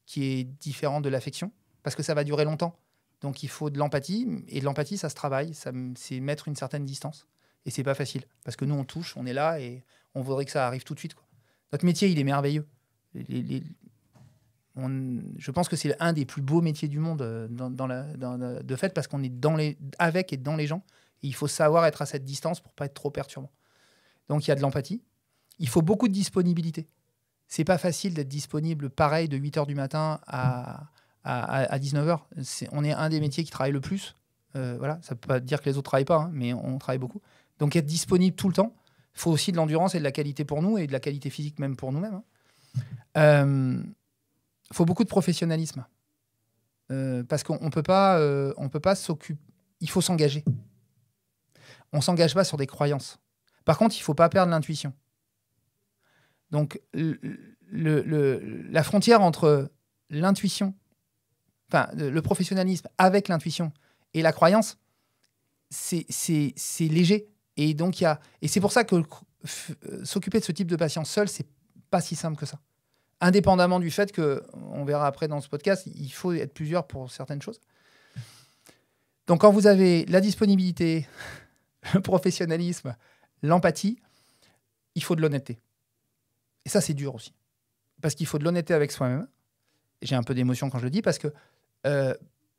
qui est différente de l'affection, parce que ça va durer longtemps. Donc il faut de l'empathie, et de l'empathie, ça se travaille, c'est mettre une certaine distance. Et c'est pas facile, parce que nous, on touche, on est là, et on voudrait que ça arrive tout de suite, quoi. Notre métier, il est merveilleux. Je pense que c'est un des plus beaux métiers du monde, de fait, parce qu'on est avec et dans les gens. Et il faut savoir être à cette distance pour pas être trop perturbant. Donc, il y a de l'empathie. Il faut beaucoup de disponibilité. C'est pas facile d'être disponible pareil de 8h du matin à 19h. On est un des métiers qui travaille le plus. Voilà, ça peut pas dire que les autres travaillent pas, hein, mais on travaille beaucoup. Donc, être disponible tout le temps. Il faut aussi de l'endurance et de la qualité pour nous et de la qualité physique même pour nous-mêmes. Il faut beaucoup de professionnalisme. Parce qu'on peut pas s'occuper. Il faut s'engager. On ne s'engage pas sur des croyances. Par contre, il ne faut pas perdre l'intuition. Donc, la frontière entre l'intuition, le professionnalisme avec l'intuition et la croyance, c'est léger. Et donc, et c'est pour ça que s'occuper de ce type de patient seul, c'est pas si simple que ça. Indépendamment du fait que, on verra après dans ce podcast, il faut être plusieurs pour certaines choses. Donc, quand vous avez la disponibilité, le professionnalisme, l'empathie, il faut de l'honnêteté. Et ça, c'est dur aussi. Parce qu'il faut de l'honnêteté avec soi-même. J'ai un peu d'émotion quand je le dis, parce que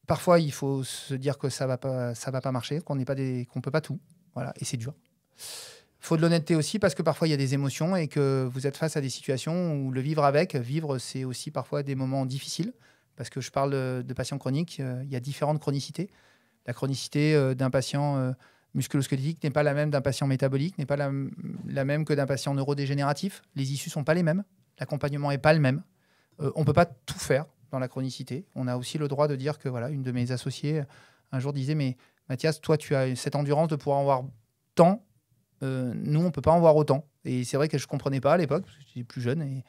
parfois, il faut se dire que ça va pas marcher, qu'on peut pas tout. Voilà, et c'est dur. Il faut de l'honnêteté aussi, parce que parfois, il y a des émotions et que vous êtes face à des situations où le vivre, c'est aussi parfois des moments difficiles. Parce que je parle de patients chroniques, il y a différentes chronicités. La chronicité d'un patient musculo-squelettique n'est pas la même d'un patient métabolique, n'est pas la même que d'un patient neurodégénératif. Les issues ne sont pas les mêmes. L'accompagnement n'est pas le même. On ne peut pas tout faire dans la chronicité. On a aussi le droit de dire que, voilà, une de mes associées un jour disait, mais Mathias, toi, tu as cette endurance de pouvoir en voir tant. Nous, on ne peut pas en voir autant. Et c'est vrai que je ne comprenais pas à l'époque, parce que j'étais plus jeune.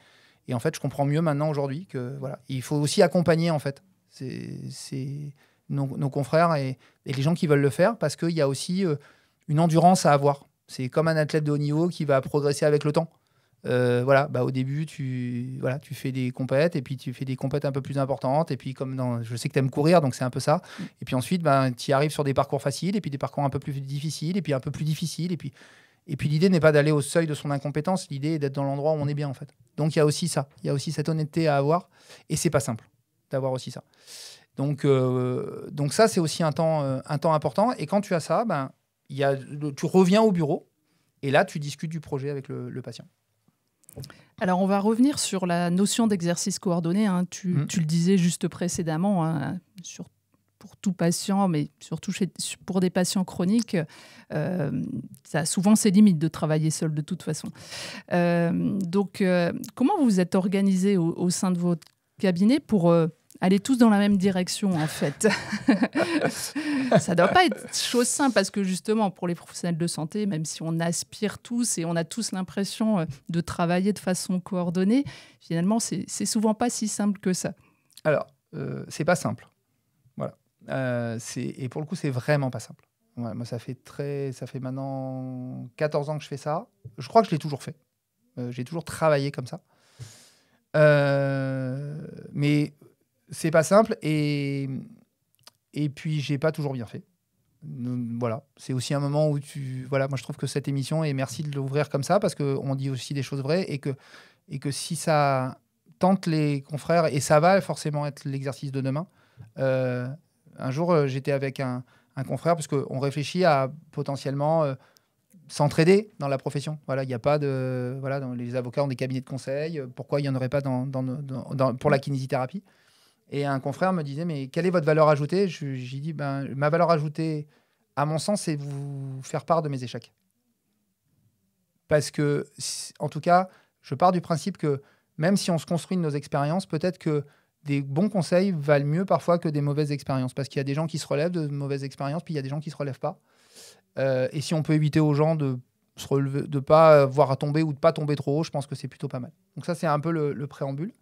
Et en fait, je comprends mieux maintenant aujourd'hui que, voilà. Il faut aussi accompagner, en fait. C'est nos confrères et les gens qui veulent le faire, parce qu'il y a aussi une endurance à avoir. C'est comme un athlète de haut niveau qui va progresser avec le temps. Au début, tu fais des compètes, et puis tu fais des compètes un peu plus importantes, et puis je sais que tu aimes courir, donc c'est un peu ça. Et puis ensuite, tu y arrives sur des parcours faciles, et puis des parcours un peu plus difficiles, et puis un peu plus difficiles, et puis l'idée n'est pas d'aller au seuil de son incompétence, l'idée est d'être dans l'endroit où on est bien, en fait. Donc il y a aussi ça, il y a aussi cette honnêteté à avoir, et c'est pas simple d'avoir aussi ça. Donc ça, c'est aussi un temps important, et quand tu as ça, tu reviens au bureau, et là, tu discutes du projet avec le patient. Alors, on va revenir sur la notion d'exercice coordonné. Hein. Tu le disais juste précédemment, hein, pour tout patient, mais surtout pour des patients chroniques, ça a souvent ses limites de travailler seul de toute façon. Donc, comment vous êtes organisé au sein de votre cabinet pour Allez tous dans la même direction, en fait. Ça ne doit pas être chose simple parce que justement, pour les professionnels de santé, même si on aspire tous et on a tous l'impression de travailler de façon coordonnée, finalement, c'est souvent pas si simple que ça. Alors, c'est pas simple. Voilà. Et pour le coup, c'est vraiment pas simple. Ouais, moi, ça fait maintenant 14 ans que je fais ça. Je crois que je l'ai toujours fait. J'ai toujours travaillé comme ça. Mais c'est pas simple et puis j'ai pas toujours bien fait. Voilà, c'est aussi un moment où voilà, moi je trouve que cette émission, et merci de l'ouvrir comme ça parce qu'on dit aussi des choses vraies et que si ça tente les confrères, et ça va forcément être l'exercice de demain. Un jour, j'étais avec un confrère parce qu'on réfléchit à potentiellement s'entraider dans la profession. Voilà, il n'y a pas de... Voilà, les avocats ont des cabinets de conseil. Pourquoi il n'y en aurait pas pour la kinésithérapie? Et un confrère me disait, mais quelle est votre valeur ajoutée? J'ai dit, ma valeur ajoutée, à mon sens, c'est vous faire part de mes échecs. Parce que, en tout cas, je pars du principe que même si on se construit de nos expériences, peut-être que des bons conseils valent mieux parfois que des mauvaises expériences. Parce qu'il y a des gens qui se relèvent de mauvaises expériences, puis il y a des gens qui ne se relèvent pas. Et si on peut éviter aux gens de se relever, de ne pas voir à tomber ou de ne pas tomber trop haut, je pense que c'est plutôt pas mal. Donc ça, c'est un peu le préambule.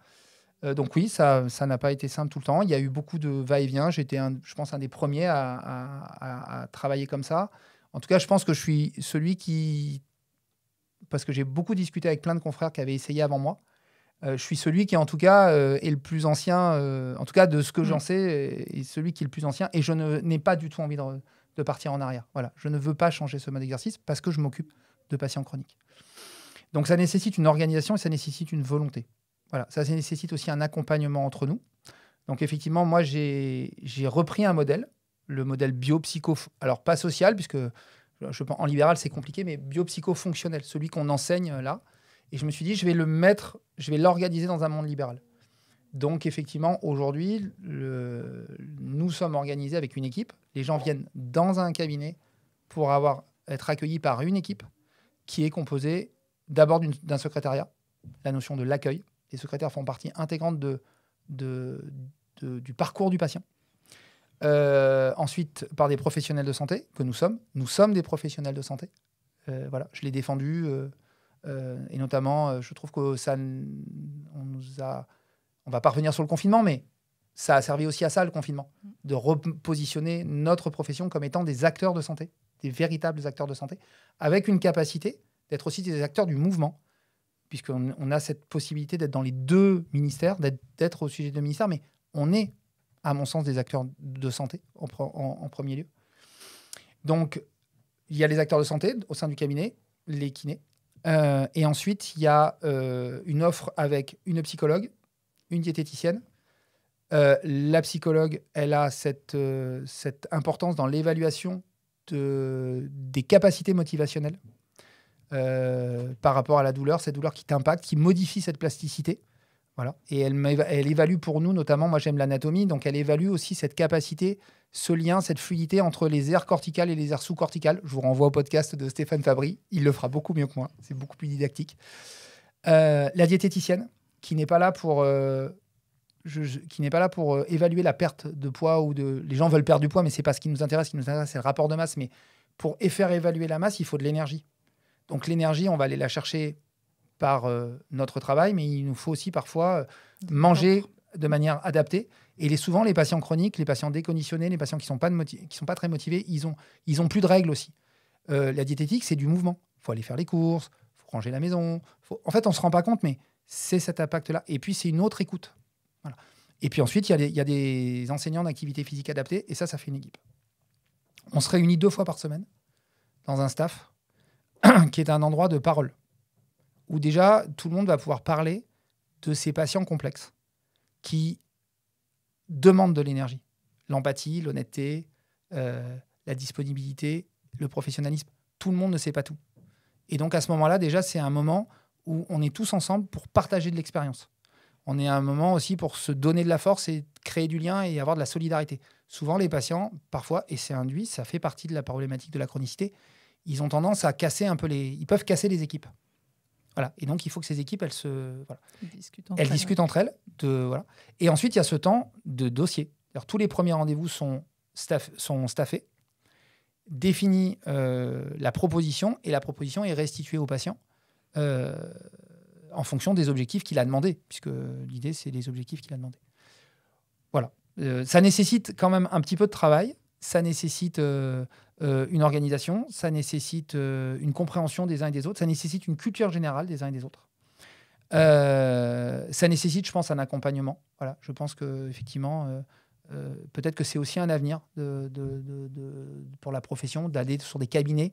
Donc oui, ça n'a pas été simple tout le temps. Il y a eu beaucoup de va-et-vient. J'étais, je pense, un des premiers à travailler comme ça. En tout cas, je pense que je suis celui qui... Parce que j'ai beaucoup discuté avec plein de confrères qui avaient essayé avant moi. Je suis celui qui, en tout cas, est le plus ancien, en tout cas de ce que j'en sais, est celui qui est le plus ancien. Et je n'ai pas du tout envie de partir en arrière. Voilà. Je ne veux pas changer ce mode d'exercice parce que je m'occupe de patients chroniques. Donc ça nécessite une organisation et ça nécessite une volonté. Voilà, ça nécessite aussi un accompagnement entre nous. Donc effectivement, moi, j'ai repris un modèle, le modèle biopsycho, alors pas social, puisque en libéral, c'est compliqué, mais biopsycho-fonctionnel, celui qu'on enseigne là. Et je me suis dit, je vais l'organiser dans un monde libéral. Donc effectivement, aujourd'hui, nous sommes organisés avec une équipe. Les gens viennent dans un cabinet pour être accueillis par une équipe qui est composée d'abord d'un secrétariat, la notion de l'accueil. Les secrétaires font partie intégrante du parcours du patient. Ensuite, par des professionnels de santé que nous sommes. Nous sommes des professionnels de santé. Voilà, je l'ai défendu. Et notamment, je trouve que on va pas revenir sur le confinement, mais ça a servi aussi à ça, le confinement, de repositionner notre profession comme étant des acteurs de santé, des véritables acteurs de santé, avec une capacité d'être aussi des acteurs du mouvement, puisqu'on a cette possibilité d'être dans les deux ministères, d'être au sujet de deux ministères, mais on est, à mon sens, des acteurs de santé en premier lieu. Donc, il y a les acteurs de santé au sein du cabinet, les kinés, et ensuite, il y a une offre avec une psychologue, une diététicienne. La psychologue, elle a cette importance dans l'évaluation des capacités motivationnelles. Par rapport à la douleur, cette douleur qui t'impacte, qui modifie cette plasticité. Voilà. Et elle évalue pour nous, notamment, moi j'aime l'anatomie, donc elle évalue aussi cette capacité, ce lien, cette fluidité entre les aires corticales et les aires sous-corticales. Je vous renvoie au podcast de Stéphane Fabry, il le fera beaucoup mieux que moi, c'est beaucoup plus didactique. La diététicienne, qui n'est pas là pour... évaluer la perte de poids les gens veulent perdre du poids, mais c'est pas ce qui nous intéresse. Ce qui nous intéresse, c'est le rapport de masse. Mais pour faire évaluer la masse, il faut de l'énergie. Donc l'énergie, on va aller la chercher par notre travail, mais il nous faut aussi parfois manger de manière adaptée. Et souvent, les patients chroniques, les patients déconditionnés, les patients qui sont pas très motivés, ils ont plus de règles aussi. La diététique, c'est du mouvement. Il faut aller faire les courses, il faut ranger la maison. En fait, on se rend pas compte, mais c'est cet impact-là. Et puis, c'est une autre écoute. Voilà. Et puis ensuite, il y a des enseignants d'activité physique adaptée, et ça fait une équipe. On se réunit 2 fois par semaine dans un staff qui est un endroit de parole, où déjà, tout le monde va pouvoir parler de ces patients complexes qui demandent de l'énergie. L'empathie, l'honnêteté, la disponibilité, le professionnalisme. Tout le monde ne sait pas tout. Et donc, à ce moment-là, déjà, c'est un moment où on est tous ensemble pour partager de l'expérience. On est à un moment aussi pour se donner de la force et créer du lien et avoir de la solidarité. Souvent, les patients, parfois, et c'est induit, ça fait partie de la problématique de la chronicité, ils ont tendance à casser un peu ils peuvent casser les équipes. Voilà. Et donc, il faut que ces équipes, elles Elles discutent entre elles. Voilà. Et ensuite, il y a ce temps de dossier. Alors, tous les premiers rendez-vous sont staffés, définit la proposition, et la proposition est restituée au patient en fonction des objectifs qu'il a demandés, puisque l'idée, c'est les objectifs qu'il a demandés. Voilà. Ça nécessite quand même un petit peu de travail, ça nécessite une organisation, ça nécessite une compréhension des uns et des autres, ça nécessite une culture générale des uns et des autres. Ça nécessite, je pense, un accompagnement. Voilà. Je pense qu'effectivement, peut-être que c'est aussi un avenir pour la profession d'aller sur des cabinets.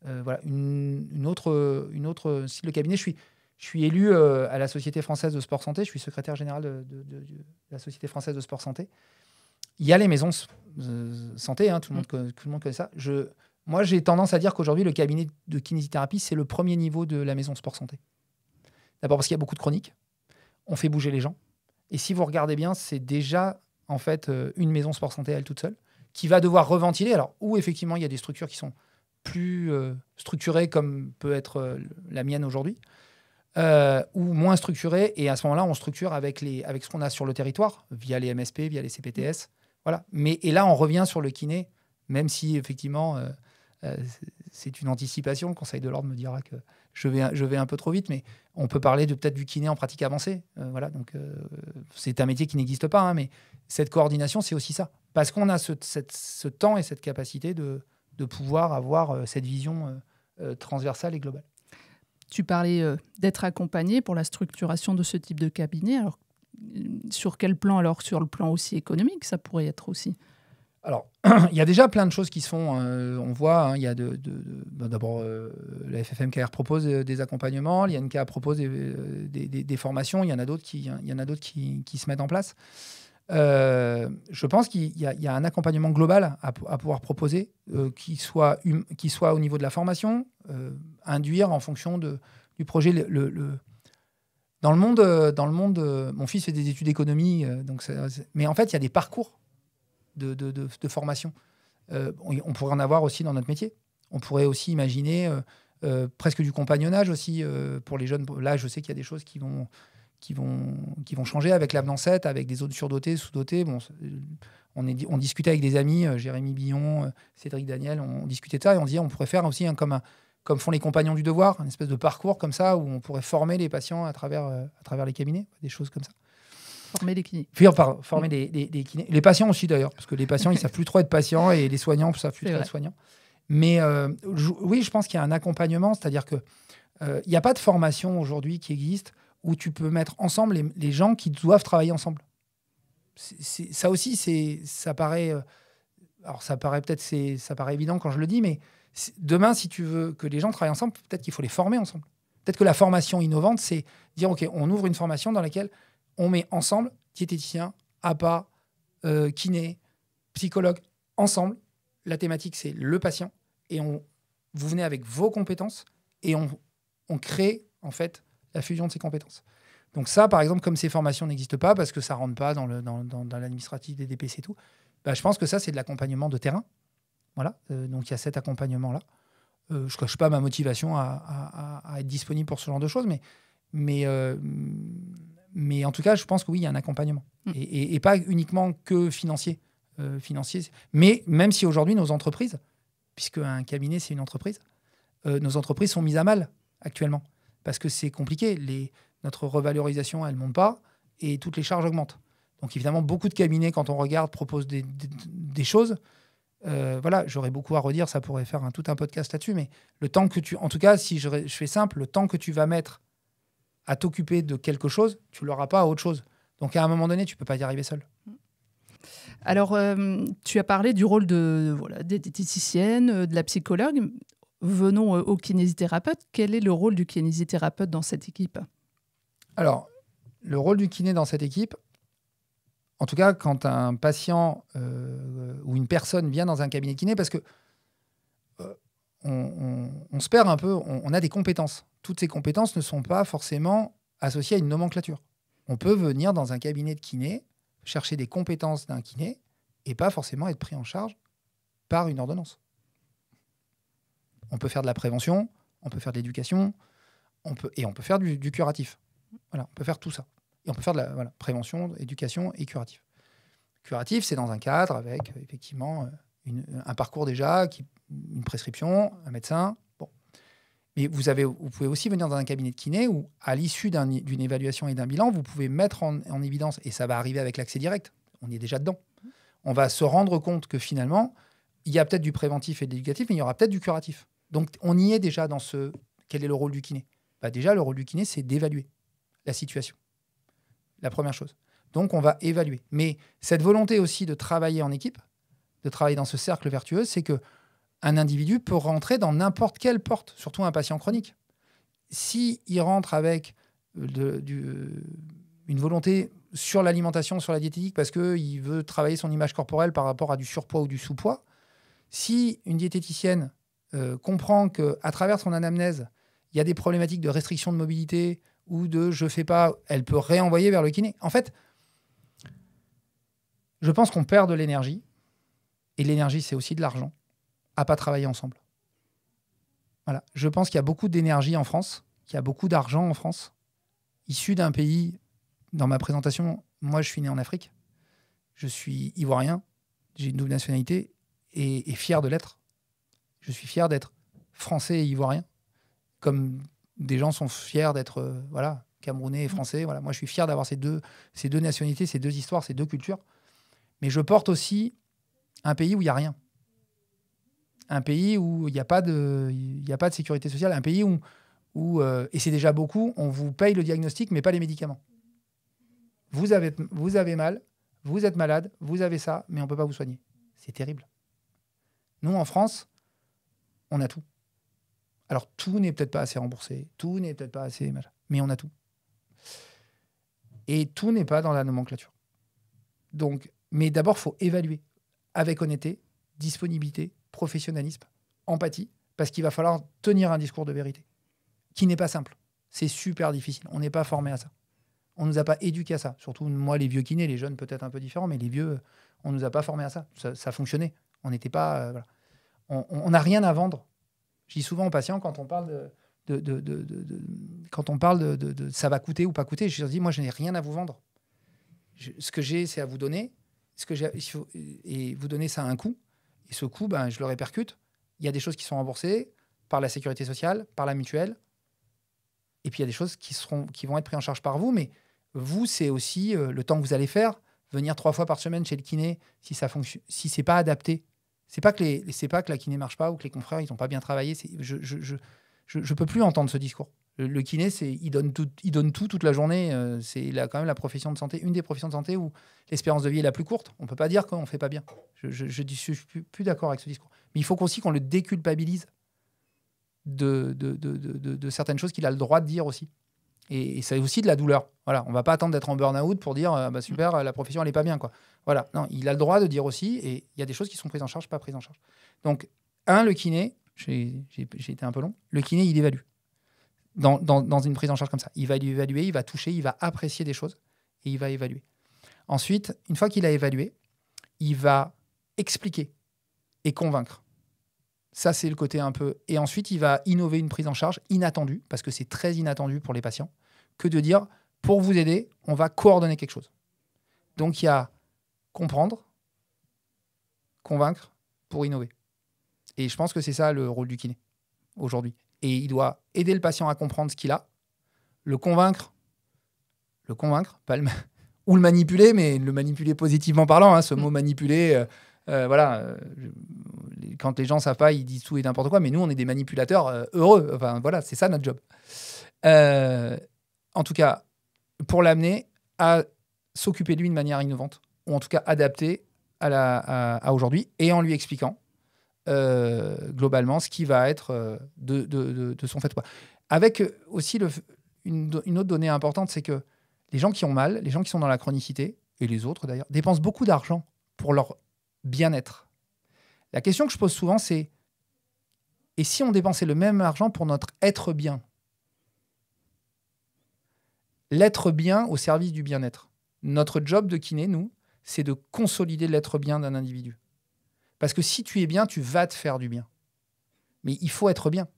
Voilà. Une autre style de cabinet. Je suis élu à la Société française de sport santé. Je suis secrétaire général de la Société française de sport santé. Il y a les maisons santé, hein, tout le monde connaît ça. Moi, j'ai tendance à dire qu'aujourd'hui, le cabinet de kinésithérapie, c'est le premier niveau de la maison sport santé. D'abord parce qu'il y a beaucoup de chroniques. On fait bouger les gens. Et si vous regardez bien, c'est déjà en fait une maison sport santé à elle toute seule qui va devoir reventiler. Alors, où effectivement, il y a des structures qui sont plus structurées, comme peut être la mienne aujourd'hui, ou moins structurées. Et à ce moment-là, on structure avec ce qu'on a sur le territoire, via les MSP, via les CPTS. Voilà. Et là, on revient sur le kiné, même si effectivement, c'est une anticipation. Le Conseil de l'ordre me dira que je vais un peu trop vite, mais on peut parler peut-être du kiné en pratique avancée. Voilà, donc c'est un métier qui n'existe pas, hein, mais cette coordination, c'est aussi ça. Parce qu'on a ce temps et cette capacité de pouvoir avoir cette vision transversale et globale. Tu parlais d'être accompagné pour la structuration de ce type de cabinet. Alors, sur quel plan? Alors, sur le plan aussi économique, ça pourrait être aussi. Alors, il y a déjà plein de choses qui se font. On voit, hein, il y a d'abord la FFM-KR propose des accompagnements, l'INK propose des formations. Il y en a d'autres qui se mettent en place. Je pense qu'il y a un accompagnement global à pouvoir proposer, qui soit au niveau de la formation, induire en fonction du projet. Dans le monde, mon fils fait des études d'économie, mais en fait, il y a des parcours de formation. On pourrait en avoir aussi dans notre métier. On pourrait aussi imaginer presque du compagnonnage aussi pour les jeunes. Là, je sais qu'il y a des choses qui vont changer avec l'AVNAN 7, avec des zones surdotées, sous-dotées. Bon, on discutait avec des amis, Jérémy Billon, Cédric Daniel, on discutait de ça et on disait on pourrait faire aussi comme font les compagnons du devoir, une espèce de parcours comme ça où on pourrait former les patients à travers les cabinets, des choses comme ça. Former les kinés. Former des kinés. Les patients aussi d'ailleurs, parce que les patients, ils ne savent plus trop être patients et les soignants ne savent plus trop être soignants. Mais oui, je pense qu'il y a un accompagnement, c'est-à-dire qu'il n'y a pas de formation aujourd'hui qui existe où tu peux mettre ensemble les gens qui doivent travailler ensemble. Ça aussi, ça paraît... alors ça paraît évident quand je le dis, mais demain, si tu veux que les gens travaillent ensemble, peut-être qu'il faut les former ensemble. Peut-être que la formation innovante, c'est dire, OK, on ouvre une formation dans laquelle on met ensemble diététicien, APA, kiné, psychologue, ensemble. La thématique, c'est le patient. Et vous venez avec vos compétences et on crée, en fait, la fusion de ces compétences. Donc ça, par exemple, comme ces formations n'existent pas, parce que ça ne rentre pas dans l'administratif des DPC et tout, bah, je pense que ça, c'est de l'accompagnement de terrain. Voilà. Donc il y a cet accompagnement-là. Je ne cache pas ma motivation à être disponible pour ce genre de choses, mais en tout cas, je pense que oui, il y a un accompagnement. Et pas uniquement que financier. Mais même si aujourd'hui, nos entreprises, puisque un cabinet, c'est une entreprise, nos entreprises sont mises à mal actuellement. Parce que c'est compliqué. Notre revalorisation, elle ne monte pas et toutes les charges augmentent. Donc évidemment, beaucoup de cabinets, quand on regarde, proposent des choses. Voilà, j'aurais beaucoup à redire, ça pourrait faire tout un podcast là-dessus, mais le temps que en tout cas, si je fais simple, le temps que tu vas mettre à t'occuper de quelque chose, tu ne l'auras pas à autre chose. Donc à un moment donné, tu ne peux pas y arriver seul. Alors, tu as parlé du rôle des diététiciennes, de la psychologue. Venons au kinésithérapeute. Quel est le rôle du kinésithérapeute dans cette équipe? Alors, le rôle du kiné dans cette équipe, en tout cas, quand un patient ou une personne vient dans un cabinet kiné, parce que on se perd un peu, on a des compétences. Toutes ces compétences ne sont pas forcément associées à une nomenclature. On peut venir dans un cabinet de kiné, chercher des compétences d'un kiné et pas forcément être pris en charge par une ordonnance. On peut faire de la prévention, on peut faire de l'éducation, on peut faire du curatif. Voilà, on peut faire tout ça. Et on peut faire de la prévention, éducation et curatif. Curatif, c'est dans un cadre avec effectivement un parcours déjà, une prescription, un médecin. Bon. Mais vous pouvez aussi venir dans un cabinet de kiné où, à l'issue d'une évaluation et d'un bilan, vous pouvez mettre en évidence, et ça va arriver avec l'accès direct, on y est déjà dedans, on va se rendre compte que finalement, il y a peut-être du préventif et de l'éducatif, mais il y aura peut-être du curatif. Donc, on y est déjà dans ce... Quel est le rôle du kiné ? Déjà, le rôle du kiné, c'est d'évaluer la situation. La première chose. Donc, on va évaluer. Mais cette volonté aussi de travailler en équipe, de travailler dans ce cercle vertueux, c'est qu'un individu peut rentrer dans n'importe quelle porte, surtout un patient chronique. S'il rentre avec une volonté sur l'alimentation, sur la diététique, parce qu'il veut travailler son image corporelle par rapport à du surpoids ou du sous-poids, si une diététicienne comprend qu'à travers son anamnèse, il y a des problématiques de restriction de mobilité ou de je fais pas, elle peut réenvoyer vers le kiné. En fait, je pense qu'on perd de l'énergie, et l'énergie, c'est aussi de l'argent, à pas travailler ensemble. Voilà. Je pense qu'il y a beaucoup d'énergie en France, qu'il y a beaucoup d'argent en France, issu d'un pays, dans ma présentation, moi je suis né en Afrique, je suis ivoirien, j'ai une double nationalité, et fier de l'être. Je suis fier d'être français et ivoirien, comme des gens sont fiers d'être camerounais et français. Voilà. Moi, je suis fier d'avoir ces deux nationalités, ces deux histoires, ces deux cultures. Mais je porte aussi un pays où il n'y a rien. Un pays où il n'y a pas de sécurité sociale. Un pays où et c'est déjà beaucoup, on vous paye le diagnostic, mais pas les médicaments. Vous avez mal, vous êtes malade, vous avez ça, mais on ne peut pas vous soigner. C'est terrible. Nous, en France, on a tout. Alors, tout n'est peut-être pas assez remboursé, tout n'est peut-être pas assez... Mais on a tout. Et tout n'est pas dans la nomenclature. Donc, mais d'abord, il faut évaluer avec honnêteté, disponibilité, professionnalisme, empathie, parce qu'il va falloir tenir un discours de vérité, qui n'est pas simple. C'est super difficile. On n'est pas formé à ça. On ne nous a pas éduqués à ça. Surtout, moi, les vieux kinés, les jeunes peut-être un peu différents, mais les vieux, on ne nous a pas formés à ça. Ça fonctionnait. On n'était pas... voilà. On n'a rien à vendre. Je dis souvent aux patients, quand on parle de ça va coûter ou pas coûter, je leur dis, moi, je n'ai rien à vous vendre. Ce que j'ai, c'est à vous donner. Et vous donner ça à un coût. Et ce coût, je le répercute. Il y a des choses qui sont remboursées par la sécurité sociale, par la mutuelle. Et puis, il y a des choses qui vont être prises en charge par vous. Mais vous, c'est aussi le temps que vous allez faire. Venir 3 fois par semaine chez le kiné, si ce n'est pas adapté. C'est pas que la kiné marche pas ou que les confrères ils n'ont pas bien travaillé. Je peux plus entendre ce discours. Le kiné, il donne tout toute la journée. C'est quand même la profession de santé, une des professions de santé où l'espérance de vie est la plus courte. On peut pas dire qu'on fait pas bien. Je suis plus d'accord avec ce discours. Mais il faut aussi qu'on le déculpabilise de certaines choses qu'il a le droit de dire aussi. Et c'est aussi de la douleur. Voilà, on va pas attendre d'être en burn-out pour dire super, la profession elle est pas bien, quoi. Voilà, non, il a le droit de dire aussi, et il y a des choses qui sont prises en charge, pas prises en charge. Donc, le kiné, j'ai été un peu long. Le kiné, il évalue dans une prise en charge comme ça. Il va évaluer, il va toucher, il va apprécier des choses et il va évaluer. Ensuite, une fois qu'il a évalué, il va expliquer et convaincre. Ça, c'est le côté un peu... Et ensuite, il va innover une prise en charge inattendue, parce que c'est très inattendu pour les patients, que de dire, pour vous aider, on va coordonner quelque chose. Donc, il y a comprendre, convaincre pour innover. Et je pense que c'est ça le rôle du kiné, aujourd'hui. Et il doit aider le patient à comprendre ce qu'il a, le convaincre, pas ou le manipuler, mais le manipuler positivement parlant, ce mot manipuler... quand les gens ne savent pas, ils disent tout et n'importe quoi, mais nous, on est des manipulateurs heureux. Enfin, voilà, c'est ça notre job. En tout cas, pour l'amener à s'occuper de lui de manière innovante, ou en tout cas adaptée à aujourd'hui, et en lui expliquant globalement ce qui va être de son fait. Avec aussi une autre donnée importante, c'est que les gens qui ont mal, les gens qui sont dans la chronicité, et les autres d'ailleurs, dépensent beaucoup d'argent pour leur bien-être. La question que je pose souvent, c'est et si on dépensait le même argent pour notre être bien? L'être bien au service du bien-être. Notre job de kiné, nous, c'est de consolider l'être bien d'un individu. Parce que si tu es bien, tu vas te faire du bien. Mais il faut être bien.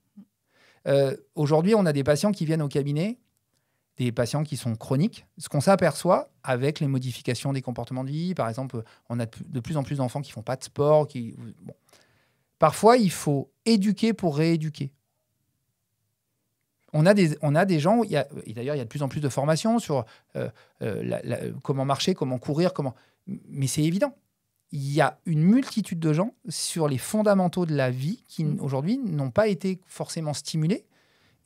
Aujourd'hui, on a des patients qui viennent au cabinet, des patients qui sont chroniques. Ce qu'on s'aperçoit avec les modifications des comportements de vie, par exemple, on a de plus en plus d'enfants qui ne font pas de sport. Bon. Parfois, il faut éduquer pour rééduquer. On a des gens, et d'ailleurs, il y a de plus en plus de formations sur comment marcher, comment courir, mais c'est évident. Il y a une multitude de gens sur les fondamentaux de la vie qui, aujourd'hui, n'ont pas été forcément stimulés.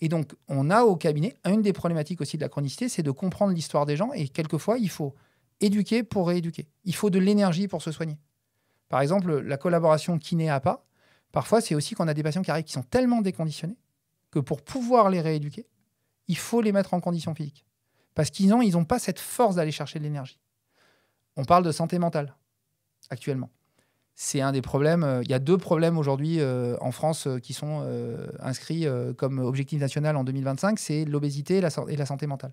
Et donc, on a au cabinet, une des problématiques aussi de la chronicité, c'est de comprendre l'histoire des gens. Et quelquefois, il faut éduquer pour rééduquer. Il faut de l'énergie pour se soigner. Par exemple, la collaboration kiné-APA, parfois, c'est aussi qu'on a des patients qui arrivent qui sont tellement déconditionnés que pour pouvoir les rééduquer, il faut les mettre en condition physique. Parce qu'ils n'ont pas cette force d'aller chercher de l'énergie. On parle de santé mentale, actuellement. C'est un des problèmes. Il y a 2 problèmes aujourd'hui en France qui sont inscrits comme objectif national en 2025. C'est l'obésité et la santé mentale.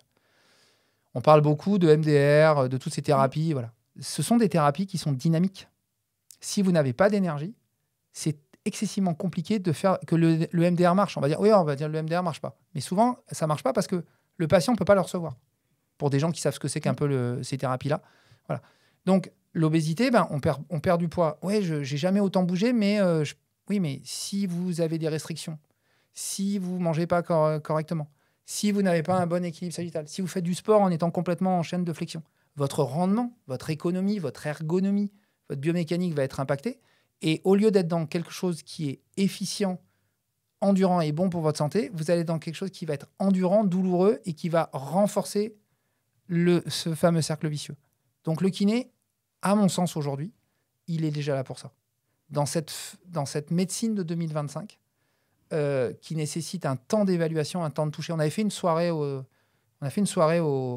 On parle beaucoup de MDR, de toutes ces thérapies. Voilà. Ce sont des thérapies qui sont dynamiques. Si vous n'avez pas d'énergie, c'est excessivement compliqué de faire que le MDR marche. On va dire le MDR marche pas. Mais souvent, ça marche pas parce que le patient ne peut pas le recevoir. Pour des gens qui savent ce que c'est qu'un peu ces thérapies-là. Voilà. Donc, l'obésité, on perd du poids. Ouais, j'ai jamais autant bougé, mais oui, mais si vous avez des restrictions, si vous mangez pas correctement, si vous n'avez pas un bon équilibre sagittal, si vous faites du sport en étant complètement en chaîne de flexion, votre rendement, votre économie, votre ergonomie, votre biomécanique va être impactée. Et au lieu d'être dans quelque chose qui est efficient, endurant et bon pour votre santé, vous allez dans quelque chose qui va être endurant, douloureux et qui va renforcer ce fameux cercle vicieux. Donc le kiné, à mon sens aujourd'hui, il est déjà là pour ça. Dans cette médecine de 2025, qui nécessite un temps d'évaluation, un temps de toucher. On avait fait une soirée,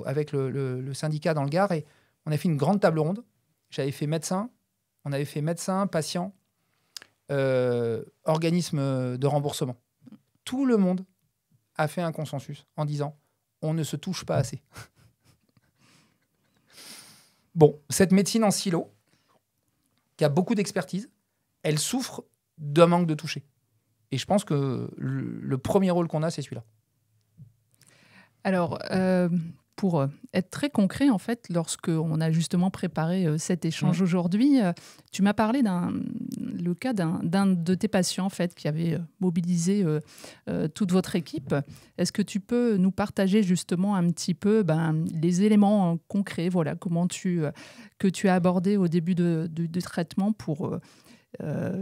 avec le syndicat dans le Gard et on a fait une grande table ronde. J'avais fait médecin, on avait fait médecin, patient, organisme de remboursement. Tout le monde a fait un consensus en disant on ne se touche pas assez. Bon, cette médecine en silo, qui a beaucoup d'expertise, elle souffre d'un manque de toucher. Et je pense que le premier rôle qu'on a, c'est celui-là. Alors, pour être très concret, en fait, lorsqu'on a justement préparé cet échange aujourd'hui, tu m'as parlé le cas d'un de tes patients, en fait, qui avait mobilisé toute votre équipe. Est-ce que tu peux nous partager justement un petit peu les éléments concrets, voilà, que tu as abordé au début du traitement pour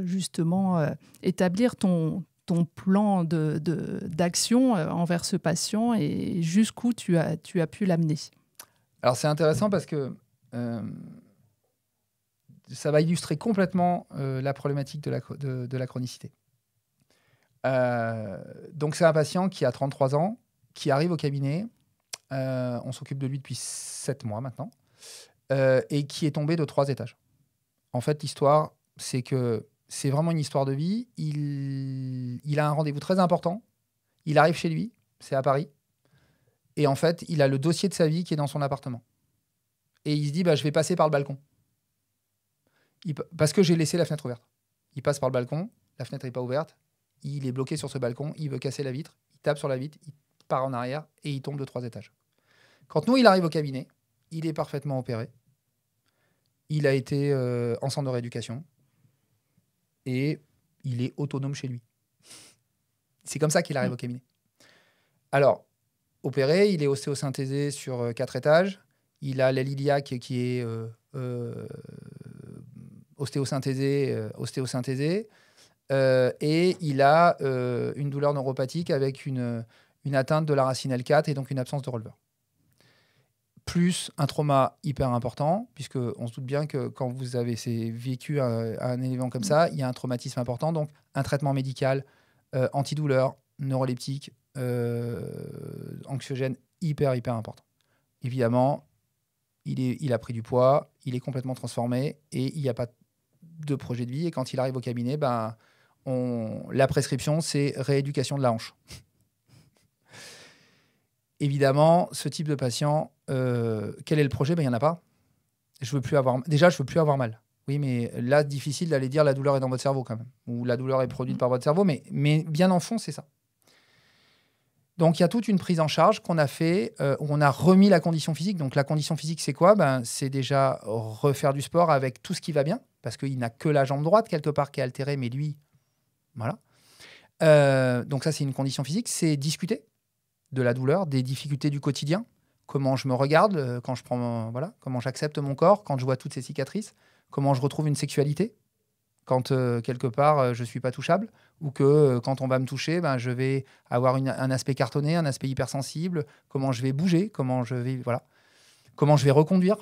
justement établir ton plan d'action envers ce patient et jusqu'où tu as pu l'amener? Alors, c'est intéressant parce que ça va illustrer complètement la problématique de la chronicité. Donc, c'est un patient qui a 33 ans, qui arrive au cabinet. On s'occupe de lui depuis 7 mois maintenant et qui est tombé de 3 étages. En fait, l'histoire, c'est que c'est vraiment une histoire de vie. Il a un rendez-vous très important. Il arrive chez lui, c'est à Paris. Et en fait, il a le dossier de sa vie qui est dans son appartement. Et il se dit, je vais passer par le balcon. Parce que j'ai laissé la fenêtre ouverte. Il passe par le balcon, la fenêtre n'est pas ouverte. Il est bloqué sur ce balcon, il veut casser la vitre. Il tape sur la vitre, il part en arrière et il tombe de 3 étages. Quand il arrive au cabinet, il est parfaitement opéré. Il a été en centre de rééducation. Et il est autonome chez lui. C'est comme ça qu'il arrive au cabinet. Alors, opéré, il est ostéosynthésé sur 4 étages. Il a l'aile iliaque qui est ostéosynthésée. Et il a une douleur neuropathique avec une atteinte de la racine L4 et donc une absence de releveur. Plus un trauma hyper important, puisqu'on se doute bien que quand vous avez vécu un élément comme ça, il y a un traumatisme important, donc un traitement médical, antidouleur, neuroleptique, anxiogène, hyper important. Évidemment, il a pris du poids, il est complètement transformé et il n'y a pas de projet de vie. Et quand il arrive au cabinet, la prescription, c'est rééducation de la hanche. Évidemment, ce type de patient, quel est le projet ? Il n'y en a pas. Je veux plus avoir mal. Oui, mais là, difficile d'aller dire la douleur est dans votre cerveau quand même. Ou la douleur est produite par votre cerveau. Mais bien en fond, c'est ça. Donc, il y a toute une prise en charge qu'on a fait, où on a remis la condition physique. Donc, la condition physique, c'est quoi? C'est déjà refaire du sport avec tout ce qui va bien, parce qu'il n'a que la jambe droite, quelque part, qui est altérée, mais lui, voilà. Donc, ça, c'est une condition physique. C'est discuter de la douleur, des difficultés du quotidien, comment je me regarde quand je prends, voilà, comment j'accepte mon corps, quand je vois toutes ces cicatrices, comment je retrouve une sexualité, quand quelque part je suis pas touchable, ou que quand on va me toucher, je vais avoir un aspect cartonné, un aspect hypersensible, comment je vais bouger, comment je vais reconduire.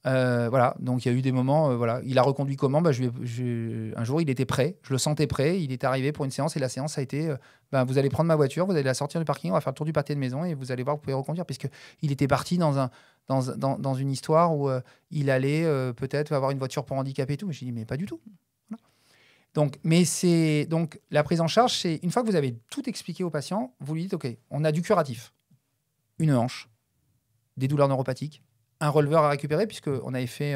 Voilà, donc il y a eu des moments, voilà, il a reconduit comment, un jour il était prêt, je le sentais prêt, il est arrivé pour une séance et la séance a été, vous allez prendre ma voiture, vous allez la sortir du parking, on va faire le tour du pâté de maison et vous allez voir, vous pouvez reconduire, puisqu'il était parti dans une histoire où il allait peut-être avoir une voiture pour handicapés et tout. J'ai dit mais pas du tout. Voilà. Donc la prise en charge, c'est une fois que vous avez tout expliqué au patient, vous lui dites ok, on a du curatif, une hanche, des douleurs neuropathiques, un releveur à récupérer, puisqu'on avait fait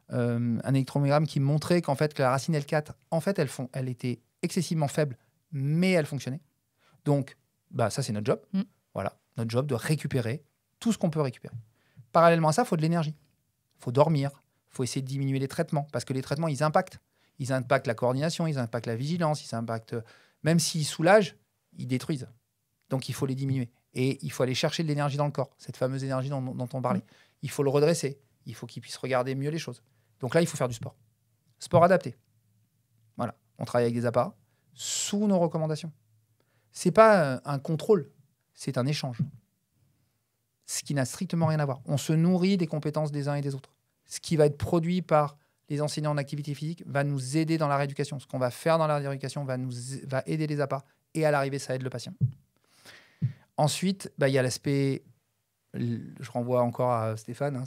un électromyogramme qui montrait qu'en fait, que la racine L4, en fait, elle était excessivement faible, mais elle fonctionnait. Donc, ça, c'est notre job. Voilà, notre job de récupérer tout ce qu'on peut récupérer. Parallèlement à ça, il faut de l'énergie. Il faut dormir. Il faut essayer de diminuer les traitements, parce que les traitements, ils impactent. Ils impactent la coordination, ils impactent la vigilance, ils impactent... Même s'ils soulagent, ils détruisent. Donc, il faut les diminuer. Et il faut aller chercher de l'énergie dans le corps, cette fameuse énergie dont on parlait. Il faut le redresser. Il faut qu'il puisse regarder mieux les choses. Donc là, il faut faire du sport. Sport adapté. Voilà. On travaille avec des appâts sous nos recommandations. Ce n'est pas un contrôle, c'est un échange. Ce qui n'a strictement rien à voir. On se nourrit des compétences des uns et des autres. Ce qui va être produit par les enseignants en activité physique va nous aider dans la rééducation. Ce qu'on va faire dans la rééducation va aider les appâts. Et à l'arrivée, ça aide le patient. Ensuite, il y a l'aspect... Je renvoie encore à Stéphane,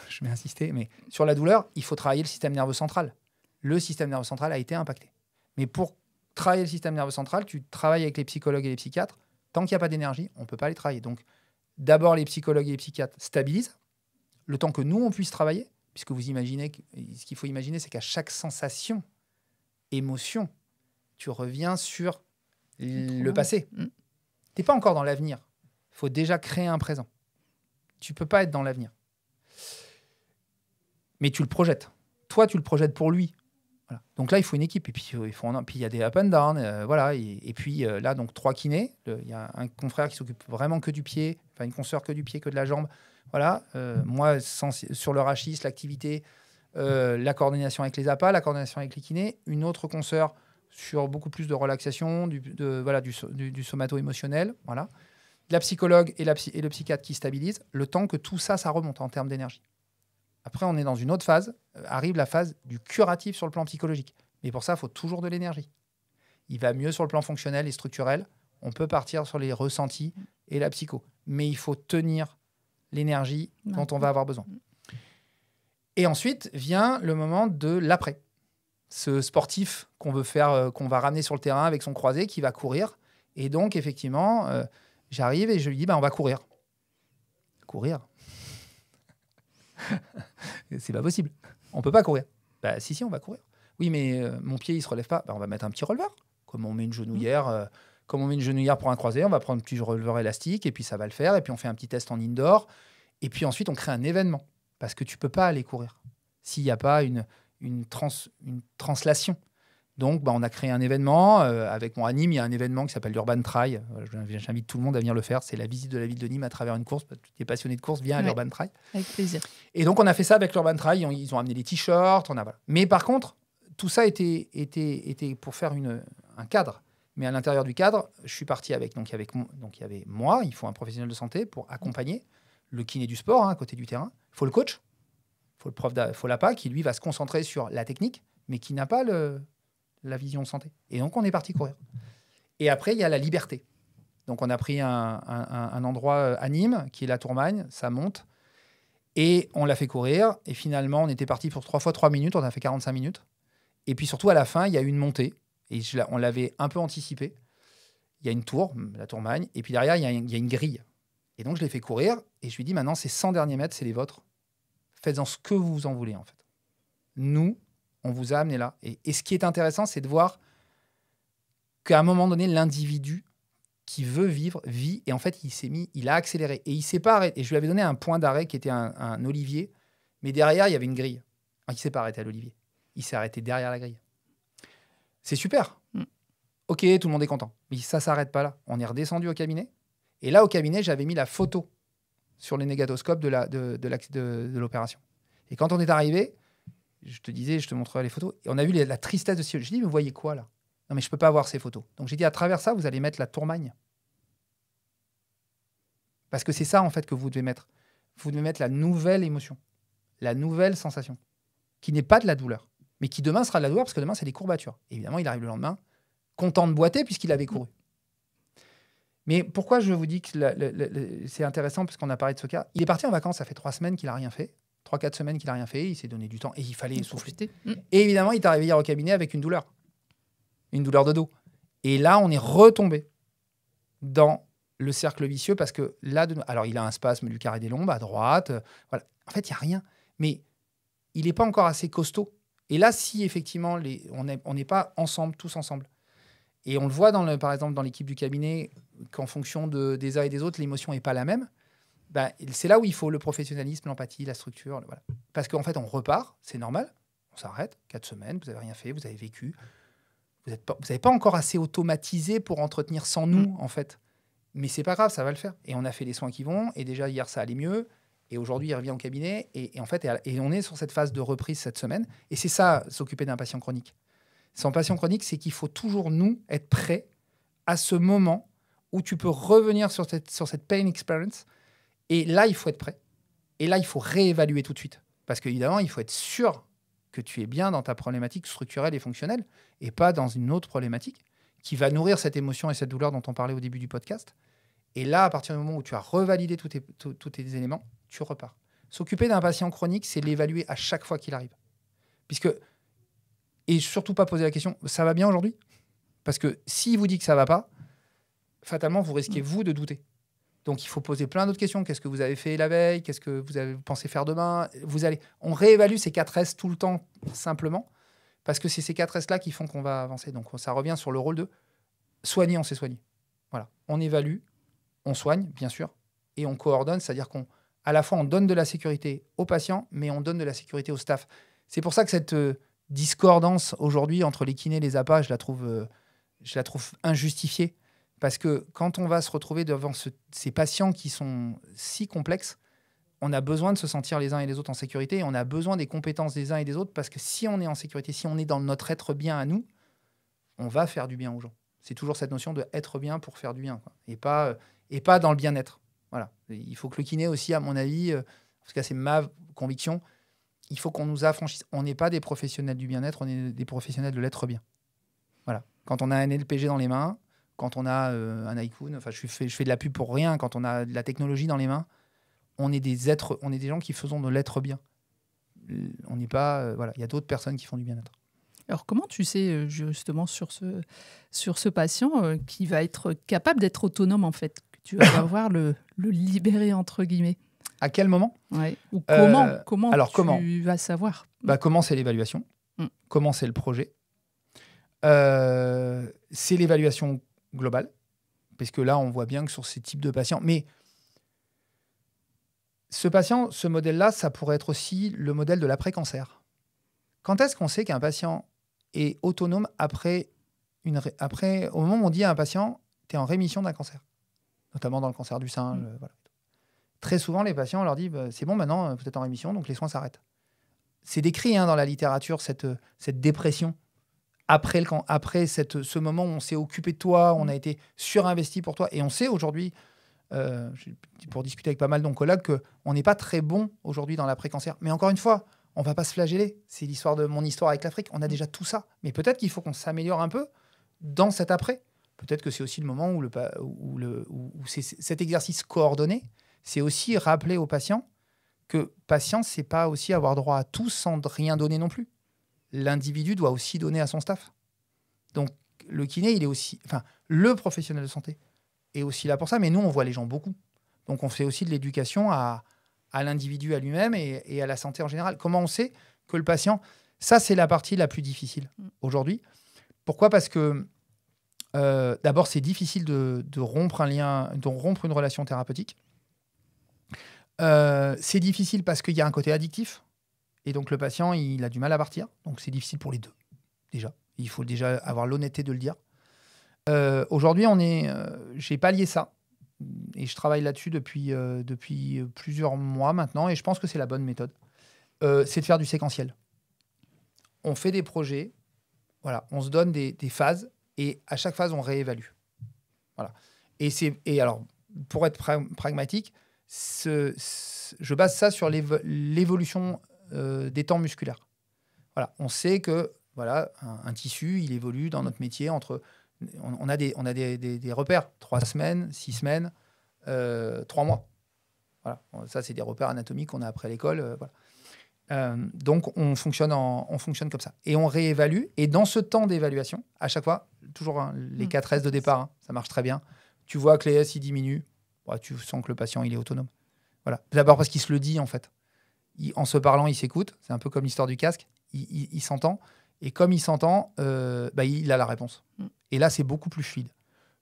je vais insister, mais sur la douleur, il faut travailler le système nerveux central. Le système nerveux central a été impacté. Mais pour travailler le système nerveux central, tu travailles avec les psychologues et les psychiatres. Tant qu'il n'y a pas d'énergie, on ne peut pas les travailler. Donc, d'abord, les psychologues et les psychiatres stabilisent le temps que nous, on puisse travailler, puisque vous imaginez, ce qu'il faut imaginer, c'est qu'à chaque sensation, émotion, tu reviens sur le passé. Tu n'es pas encore dans l'avenir. Il faut déjà créer un présent. Tu ne peux pas être dans l'avenir. Mais tu le projettes. Toi, tu le projettes pour lui. Voilà. Donc là, il faut une équipe. Et puis, il y a des up and down. Voilà. Et puis là, donc 3 kinés. Il y a un confrère qui s'occupe vraiment que du pied. Enfin, une consoeur que du pied, que de la jambe. Voilà. Moi, sur le rachis, l'activité, la coordination avec les appâts, la coordination avec les kinés. Une autre consoeur sur beaucoup plus de relaxation, du somato-émotionnel. Voilà. La psychologue et le psychiatre qui stabilisent, le temps que tout ça, ça remonte en termes d'énergie. Après, on est dans une autre phase, arrive la phase du curatif sur le plan psychologique. Mais pour ça, il faut toujours de l'énergie. Il va mieux sur le plan fonctionnel et structurel. On peut partir sur les ressentis et la psycho. Mais il faut tenir l'énergie dont on va avoir besoin. Et ensuite vient le moment de l'après. Ce sportif qu'on veut faire, qu'on va ramener sur le terrain avec son croisé, qui va courir. Et donc, effectivement... j'arrive et je lui dis, on va courir. Courir c'est pas possible. On peut pas courir. Si, on va courir. Oui, mais mon pied, il se relève pas. On va mettre un petit releveur. Comme on met une genouillère, pour un croisé, on va prendre un petit releveur élastique et puis ça va le faire. Et puis on fait un petit test en indoor. Et puis ensuite, on crée un événement. Parce que tu peux pas aller courir s'il n'y a pas une translation. Donc, on a créé un événement. Avec mon Nîmes, il y a un événement qui s'appelle l'Urban Trail. J'invite tout le monde à venir le faire. C'est la visite de la ville de Nîmes à travers une course. Tu es passionné de course, viens à l'Urban Trail. Avec plaisir. Et donc, on a fait ça avec l'Urban Trail. Ils ont amené des t-shirts. Voilà. Mais par contre, tout ça était pour faire un cadre. Mais à l'intérieur du cadre, je suis parti avec... Donc, il y avait moi. Il faut un professionnel de santé pour accompagner le kiné du sport, à côté du terrain. Il faut le coach. Il faut l'APA qui, lui, va se concentrer sur la technique, mais qui n'a pas la vision santé. Et donc, on est parti courir. Et après, il y a la liberté. Donc, on a pris un endroit à Nîmes, qui est la Tourmagne, ça monte, et on l'a fait courir. Et finalement, on était parti pour 3 fois 3 minutes, on a fait 45 minutes. Et puis surtout, à la fin, il y a eu une montée, et on l'avait un peu anticipé. Il y a une tour, la Tourmagne, et puis derrière, il y a une grille. Et donc, je l'ai fait courir, et je lui ai dit, maintenant, ces 100 derniers mètres, c'est les vôtres. Faites-en ce que vous en voulez, en fait. Nous, on vous a amené là. Et ce qui est intéressant, c'est de voir qu'à un moment donné, l'individu qui veut vivre, vit. Et en fait, il a accéléré. Et il s'est pas arrêté. Et je lui avais donné un point d'arrêt qui était un olivier. Mais derrière, il y avait une grille. Il ne s'est pas arrêté à l'olivier. Il s'est arrêté derrière la grille. C'est super. Ok, tout le monde est content. Mais ça ne s'arrête pas là. On est redescendu au cabinet. Et là, au cabinet, j'avais mis la photo sur le négatoscope de l'opération. Et quand on est arrivé, je te montrerai les photos. Et on a vu la tristesse de Cyril. Je dis, mais vous voyez quoi là? Non, mais je ne peux pas voir ces photos. Donc j'ai dit, à travers ça, vous allez mettre la tourmagne. Parce que c'est ça, en fait, que vous devez mettre. Vous devez mettre la nouvelle émotion, la nouvelle sensation, qui n'est pas de la douleur, mais qui demain sera de la douleur, parce que demain, c'est des courbatures. Et évidemment, il arrive le lendemain, content de boiter, puisqu'il avait couru. Mais pourquoi je vous dis que c'est intéressant, parce qu'on a parlé de ce cas? Il est parti en vacances, ça fait 3 semaines qu'il n'a rien fait. 3-4 semaines qu'il n'a rien fait. Il s'est donné du temps et il fallait souffler. Et évidemment, il est arrivé hier au cabinet avec une douleur de dos. Et là, on est retombé dans le cercle vicieux parce que là, alors il a un spasme du carré des lombes à droite. Voilà. En fait, il n'y a rien. Mais il n'est pas encore assez costaud. Et là, si effectivement, on n'est pas ensemble, tous ensemble, et on le voit, par exemple, dans l'équipe du cabinet, qu'en fonction des uns et des autres, l'émotion n'est pas la même, ben, c'est là où il faut le professionnalisme, l'empathie, la structure. Voilà. Parce qu'en fait, on repart, c'est normal, on s'arrête, 4 semaines, vous n'avez rien fait, vous avez vécu. Vous n'avez pas encore assez automatisé pour entretenir sans nous, en fait. Mais c'est pas grave, ça va le faire. Et on a fait les soins qui vont, et déjà hier, ça allait mieux. Et aujourd'hui, il revient au cabinet. Et en fait, on est sur cette phase de reprise cette semaine. Et c'est ça, s'occuper d'un patient chronique. Son patient chronique, c'est qu'il faut toujours, nous, être prêts à ce moment où tu peux revenir sur cette pain experience. Et là, il faut être prêt. Et là, il faut réévaluer tout de suite. Parce qu'évidemment, il faut être sûr que tu es bien dans ta problématique structurelle et fonctionnelle et pas dans une autre problématique qui va nourrir cette émotion et cette douleur dont on parlait au début du podcast. Et là, à partir du moment où tu as revalidé tous tes éléments, tu repars. S'occuper d'un patient chronique, c'est l'évaluer à chaque fois qu'il arrive. Et surtout pas poser la question, ça va bien aujourd'hui? Parce que s'il vous dit que ça va pas, fatalement, vous risquez, vous, de douter. Donc, il faut poser plein d'autres questions. Qu'est-ce que vous avez fait la veille? Qu'est-ce que vous avez pensé faire demain? On réévalue ces 4 S tout le temps, simplement, parce que c'est ces 4 S-là qui font qu'on va avancer. Donc, ça revient sur le rôle de soigner, on sait soigner. Voilà. On évalue, on soigne, bien sûr, et on coordonne, c'est-à-dire qu'à la fois, on donne de la sécurité aux patients, mais on donne de la sécurité au staff. C'est pour ça que cette discordance aujourd'hui entre les kinés et les APA, je la trouve injustifiée. Parce que quand on va se retrouver devant ces patients qui sont si complexes, on a besoin de se sentir les uns et les autres en sécurité et on a besoin des compétences des uns et des autres parce que si on est en sécurité, si on est dans notre être bien à nous, on va faire du bien aux gens. C'est toujours cette notion de être bien pour faire du bien, quoi. Et pas dans le bien-être. Voilà. Il faut que le kiné aussi, à mon avis, en tout cas c'est ma conviction, il faut qu'on nous affranchisse. On n'est pas des professionnels du bien-être, on est des professionnels de l'être bien. Voilà. Quand on a un LPG dans les mains, quand on a un iQoon, enfin je fais de la pub pour rien, quand on a de la technologie dans les mains, on est des gens qui faisons de l'être bien. On n'est pas, voilà, il y a d'autres personnes qui font du bien-être. Alors comment tu sais justement sur ce patient qui va être capable d'être autonome en fait, que tu vas avoir le libérer entre guillemets? À quel moment? Ouais. Ou comment tu vas savoir? Comment c'est l'évaluation? Comment c'est le projet? C'est l'évaluation globale, parce que là, on voit bien que sur ces types de patients... Mais ce modèle-là, ça pourrait être aussi le modèle de l'après-cancer. Quand est-ce qu'on sait qu'un patient est autonome au moment où on dit à un patient, tu es en rémission d'un cancer, notamment dans le cancer du sein. Voilà. Très souvent, les patients, on leur dit, c'est bon, maintenant, vous êtes en rémission, donc les soins s'arrêtent. C'est décrit dans la littérature, cette dépression. Après ce moment où on s'est occupé de toi, on a été surinvesti pour toi. Et on sait aujourd'hui, pour discuter avec pas mal d'oncologues, qu'on n'est pas très bon aujourd'hui dans l'après-cancer. Mais encore une fois, on ne va pas se flageller. C'est l'histoire de mon histoire avec l'Afrique. On a déjà tout ça. Mais peut-être qu'il faut qu'on s'améliore un peu dans cet après. Peut-être que c'est aussi le moment où cet exercice coordonné, c'est aussi rappeler aux patients que patient, c'est pas aussi avoir droit à tout sans rien donner non plus. L'individu doit aussi donner à son staff. Donc, le kiné, le professionnel de santé est aussi là pour ça, mais nous, on voit les gens beaucoup. Donc, on fait aussi de l'éducation à l'individu à lui-même et à la santé en général. Comment on sait que le patient... Ça, c'est la partie la plus difficile aujourd'hui. Pourquoi ? Parce que D'abord, c'est difficile de rompre un lien, de rompre une relation thérapeutique. C'est difficile parce qu'il y a un côté addictif. Et donc, le patient, il a du mal à partir. Donc, c'est difficile pour les deux, déjà. Il faut déjà avoir l'honnêteté de le dire. Aujourd'hui, j'ai pallié ça. Et je travaille là-dessus depuis plusieurs mois maintenant. Et je pense que c'est la bonne méthode. C'est de faire du séquentiel. On fait des projets. Voilà, on se donne des phases. Et à chaque phase, on réévalue. Voilà. Et alors, pour être pragmatique, je base ça sur l'évolution des temps musculaires. Voilà. On sait que voilà, un tissu, il évolue dans notre métier entre... On a des repères, 3 semaines, 6 semaines, 3 mois. Voilà. Ça, c'est des repères anatomiques qu'on a après l'école. Voilà. Donc, on fonctionne comme ça. Et on réévalue. Et dans ce temps d'évaluation, à chaque fois, toujours les 4 S de départ, ça marche très bien. Tu vois que les S, ils diminuent. Tu sens que le patient, il est autonome. Voilà. D'abord parce qu'il se le dit, en fait. En se parlant, il s'écoute. C'est un peu comme l'histoire du casque. Il s'entend. Et comme il s'entend, il a la réponse. Et là, c'est beaucoup plus fluide.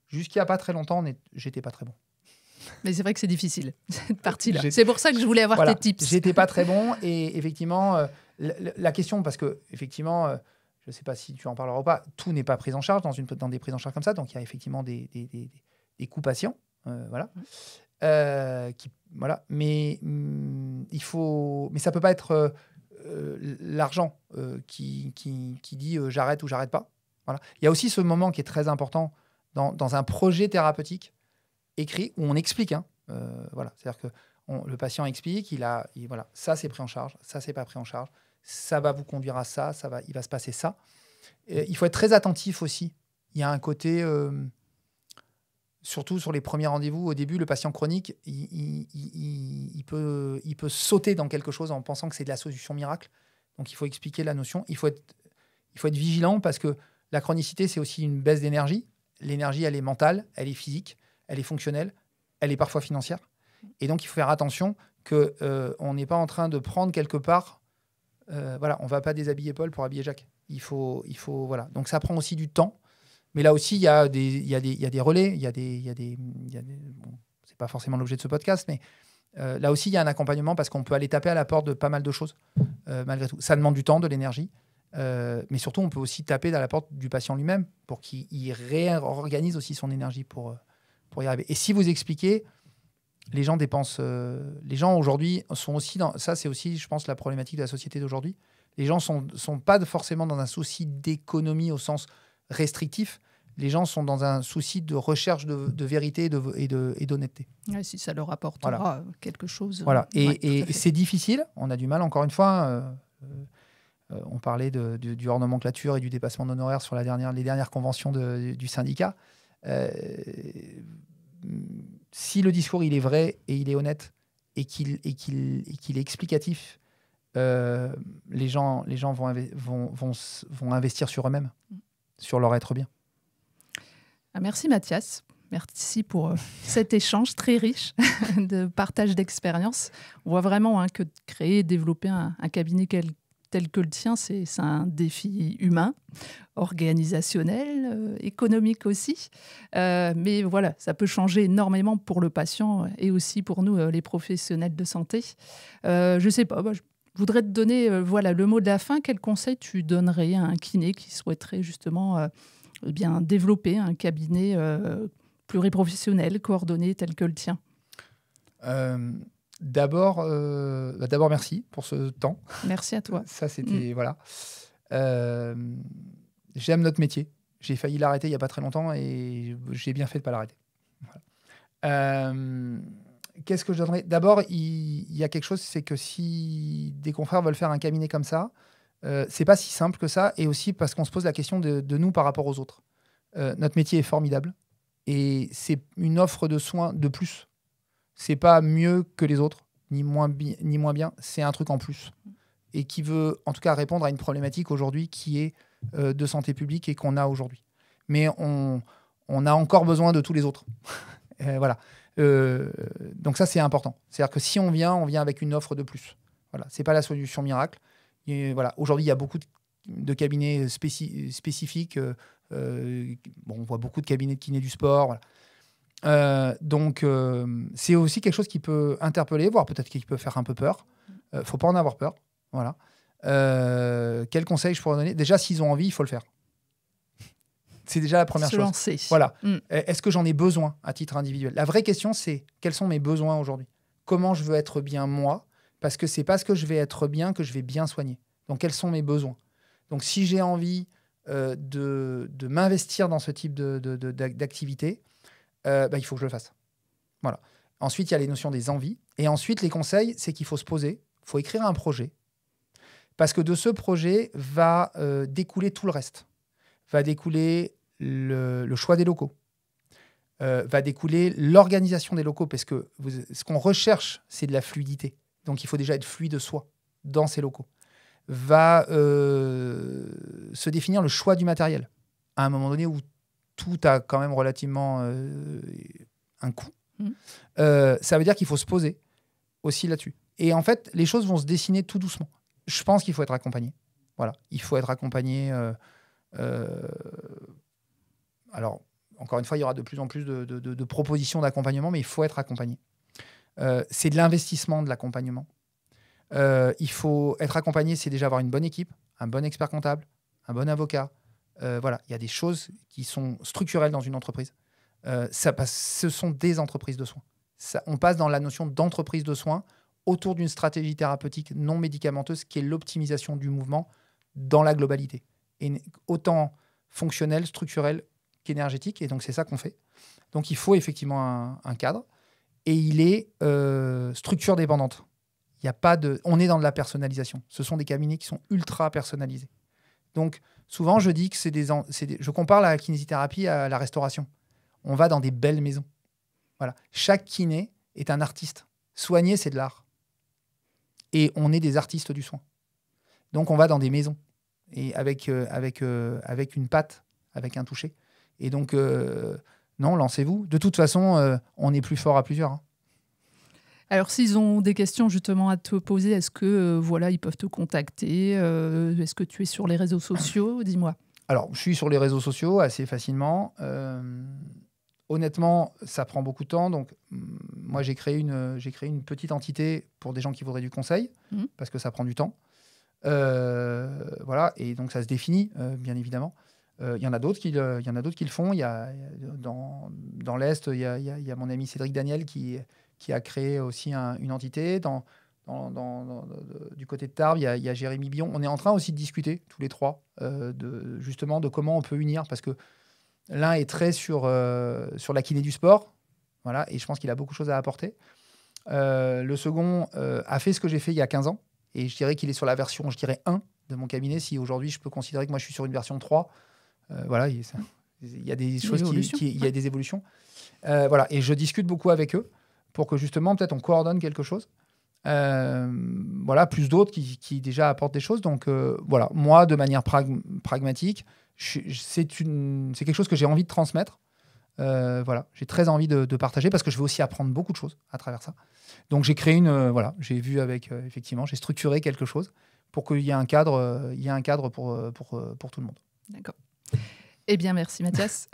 Jusqu'il n'y a pas très longtemps, j'étais pas très bon. Mais c'est vrai que c'est difficile, cette partie-là. C'est pour ça que je voulais avoir tes tips. J'étais pas très bon. Et effectivement, la question, parce que effectivement, je ne sais pas si tu en parleras ou pas, tout n'est pas pris en charge dans des prises en charge comme ça. Donc, il y a effectivement des coûts patients. Voilà. Voilà. Mais ça ne peut pas être l'argent qui dit j'arrête ou j'arrête pas. Voilà. Il y a aussi ce moment qui est très important dans un projet thérapeutique écrit où on explique. Voilà. C'est-à-dire que le patient explique, voilà, ça c'est pris en charge, ça c'est pas pris en charge, ça va vous conduire à ça, il va se passer ça. Il faut être très attentif aussi. Il y a un côté... surtout sur les premiers rendez-vous, au début, le patient chronique, il peut sauter dans quelque chose en pensant que c'est de la solution miracle. Donc, il faut expliquer la notion. Il faut être vigilant parce que la chronicité, c'est aussi une baisse d'énergie. L'énergie, elle est mentale, elle est physique, elle est fonctionnelle, elle est parfois financière. Et donc, il faut faire attention qu'on n'est pas en train de prendre quelque part... voilà, on ne va pas déshabiller Paul pour habiller Jacques. Voilà. Donc, ça prend aussi du temps. Mais là aussi, il y a des relais, bon, c'est pas forcément l'objet de ce podcast, mais là aussi, il y a un accompagnement parce qu'on peut aller taper à la porte de pas mal de choses, malgré tout. Ça demande du temps, de l'énergie, mais surtout, on peut aussi taper à la porte du patient lui-même pour qu'il réorganise aussi son énergie pour y arriver. Et si vous expliquez, les gens dépensent... les gens, aujourd'hui, sont aussi dans... Ça, c'est aussi, je pense, la problématique de la société d'aujourd'hui. Les gens sont pas forcément dans un souci d'économie au sens... restrictif, les gens sont dans un souci de recherche de vérité et d'honnêteté. Ouais, si ça leur apportera quelque chose. Voilà. Et c'est difficile. On a du mal, encore une fois. On parlait du hors nomenclature et du dépassement d'honoraires sur les dernières conventions du syndicat. Si le discours il est vrai et il est honnête et qu'il est explicatif, les gens vont investir sur eux-mêmes. Sur leur être bien. Merci Mathias. Merci pour cet échange très riche de partage d'expérience. On voit vraiment que créer, développer un cabinet tel que le tien, c'est un défi humain, organisationnel, économique aussi. Mais voilà, ça peut changer énormément pour le patient et aussi pour nous, les professionnels de santé. Je ne sais pas, je voudrais te donner le mot de la fin. Quel conseil tu donnerais à un kiné qui souhaiterait justement développer un cabinet pluriprofessionnel, coordonné tel que le tien? D'abord, merci pour ce temps. Merci à toi. Ça, c'était... Voilà. J'aime notre métier. J'ai failli l'arrêter il n'y a pas très longtemps et j'ai bien fait de ne pas l'arrêter. Voilà. Qu'est-ce que je donnerais ? D'abord, il y a quelque chose, c'est que si des confrères veulent faire un cabinet comme ça, c'est pas si simple que ça, et aussi parce qu'on se pose la question de nous par rapport aux autres. Notre métier est formidable, et c'est une offre de soins de plus. C'est pas mieux que les autres, ni moins bien, c'est un truc en plus, et qui veut en tout cas répondre à une problématique aujourd'hui qui est de santé publique et qu'on a aujourd'hui. Mais on a encore besoin de tous les autres. Voilà. Donc ça, c'est important. C'est-à-dire que si on vient avec une offre de plus. Voilà. C'est pas la solution miracle. Et voilà. Aujourd'hui, il y a beaucoup de cabinets spécifiques on voit beaucoup de cabinets de kiné du sport. Voilà. Donc, c'est aussi quelque chose qui peut interpeller, voire peut-être qui peut faire un peu peur. Faut pas en avoir peur. Voilà. Quel conseil je pourrais donner ? Déjà, s'ils ont envie, il faut le faire. C'est déjà la première chose. Se lancer. Voilà. Est-ce que j'en ai besoin à titre individuel ? La vraie question, c'est quels sont mes besoins aujourd'hui ? Comment je veux être bien moi ? Parce que c'est parce que je vais être bien que je vais bien soigner. Donc, quels sont mes besoins ? Donc, si j'ai envie de m'investir dans ce type d'activité, il faut que je le fasse. Voilà. Ensuite, il y a les notions des envies. Et ensuite, les conseils, c'est qu'il faut se poser, il faut écrire un projet. Parce que de ce projet va découler tout le reste. Va découler le choix des locaux. Va découler l'organisation des locaux. Parce que ce qu'on recherche, c'est de la fluidité. Donc, il faut déjà être fluide de soi dans ces locaux. Va se définir le choix du matériel. À un moment donné où tout a quand même relativement un coût. Ça veut dire qu'il faut se poser aussi là-dessus. Et en fait, les choses vont se dessiner tout doucement. Je pense qu'il faut être accompagné. Voilà. Il faut être accompagné. Alors, encore une fois, il y aura de plus en plus de propositions d'accompagnement, mais il faut être accompagné. C'est de l'investissement de l'accompagnement. Il faut être accompagné, c'est déjà avoir une bonne équipe, un bon expert comptable, un bon avocat. Voilà, il y a des choses qui sont structurelles dans une entreprise. Ce sont des entreprises de soins. On passe dans la notion d'entreprise de soins autour d'une stratégie thérapeutique non médicamenteuse qui est l'optimisation du mouvement dans la globalité. Et autant fonctionnel, structurel qu'énergétique. Et donc, c'est ça qu'on fait. Donc, il faut effectivement un cadre. Et il est structure dépendante. Il y a pas de... On est dans de la personnalisation. Ce sont des cabinets qui sont ultra personnalisés. Donc, souvent, je dis que je compare la kinésithérapie à la restauration. On va dans des belles maisons. Voilà. Chaque kiné est un artiste. Soigner, c'est de l'art. Et on est des artistes du soin. Donc, on va dans des maisons. Et avec une patte, avec un toucher. Et donc, non, lancez-vous. De toute façon, on est plus fort à plusieurs. Hein. Alors, s'ils ont des questions justement à te poser, est-ce que ils peuvent te contacter ? Est-ce que tu es sur les réseaux sociaux ? Dis-moi. Alors, je suis sur les réseaux sociaux assez facilement. Honnêtement, ça prend beaucoup de temps. Donc, moi, j'ai créé une petite entité pour des gens qui voudraient du conseil, parce que ça prend du temps. Voilà, et donc ça se définit, bien évidemment. Il y en a d'autres qui le font. Dans l'Est, il y a mon ami Cédric Daniel qui a créé aussi une entité. Du côté de Tarbes, il y a Jérémy Billon. On est en train aussi de discuter, tous les trois, justement de comment on peut unir, parce que l'un est très sur la kiné du sport, voilà, et je pense qu'il a beaucoup de choses à apporter. Le second a fait ce que j'ai fait il y a 15 ans, et je dirais qu'il est sur la version, 1 de mon cabinet. Si aujourd'hui, je peux considérer que moi, je suis sur une version 3, voilà, il y a des choses il y a des évolutions. Voilà, et je discute beaucoup avec eux pour que justement, peut-être, on coordonne quelque chose. Voilà, plus d'autres qui déjà apportent des choses. Donc, voilà, moi, de manière pragmatique, c'est quelque chose que j'ai envie de transmettre. Voilà, j'ai très envie de partager parce que je veux aussi apprendre beaucoup de choses à travers ça. Donc, j'ai créé j'ai vu effectivement, j'ai structuré quelque chose pour qu'il y ait un cadre, pour tout le monde. D'accord. Eh bien, merci Mathias.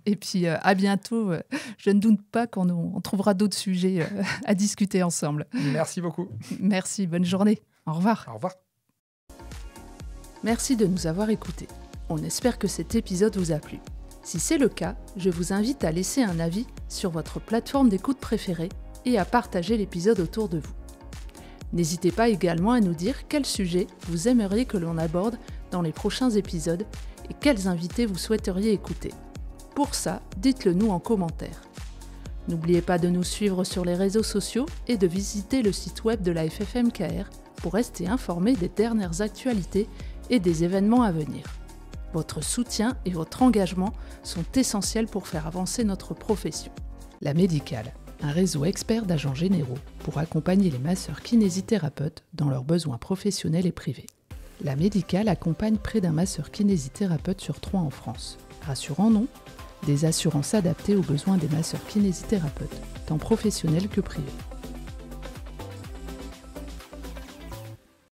Et puis, à bientôt. Je ne doute pas qu'on trouvera d'autres sujets à discuter ensemble. Merci beaucoup. Merci, bonne journée. Au revoir. Au revoir. Merci de nous avoir écoutés. On espère que cet épisode vous a plu. Si c'est le cas, je vous invite à laisser un avis sur votre plateforme d'écoute préférée et à partager l'épisode autour de vous. N'hésitez pas également à nous dire quel sujet vous aimeriez que l'on aborde dans les prochains épisodes et quels invités vous souhaiteriez écouter. Pour ça, dites-le nous en commentaire. N'oubliez pas de nous suivre sur les réseaux sociaux et de visiter le site web de la FFMKR pour rester informé des dernières actualités et des événements à venir. Votre soutien et votre engagement sont essentiels pour faire avancer notre profession. La Médicale, un réseau expert d'agents généraux pour accompagner les masseurs kinésithérapeutes dans leurs besoins professionnels et privés. La Médicale accompagne près d'un masseur kinésithérapeute sur 3 en France. Rassurant non, des assurances adaptées aux besoins des masseurs kinésithérapeutes, tant professionnels que privés.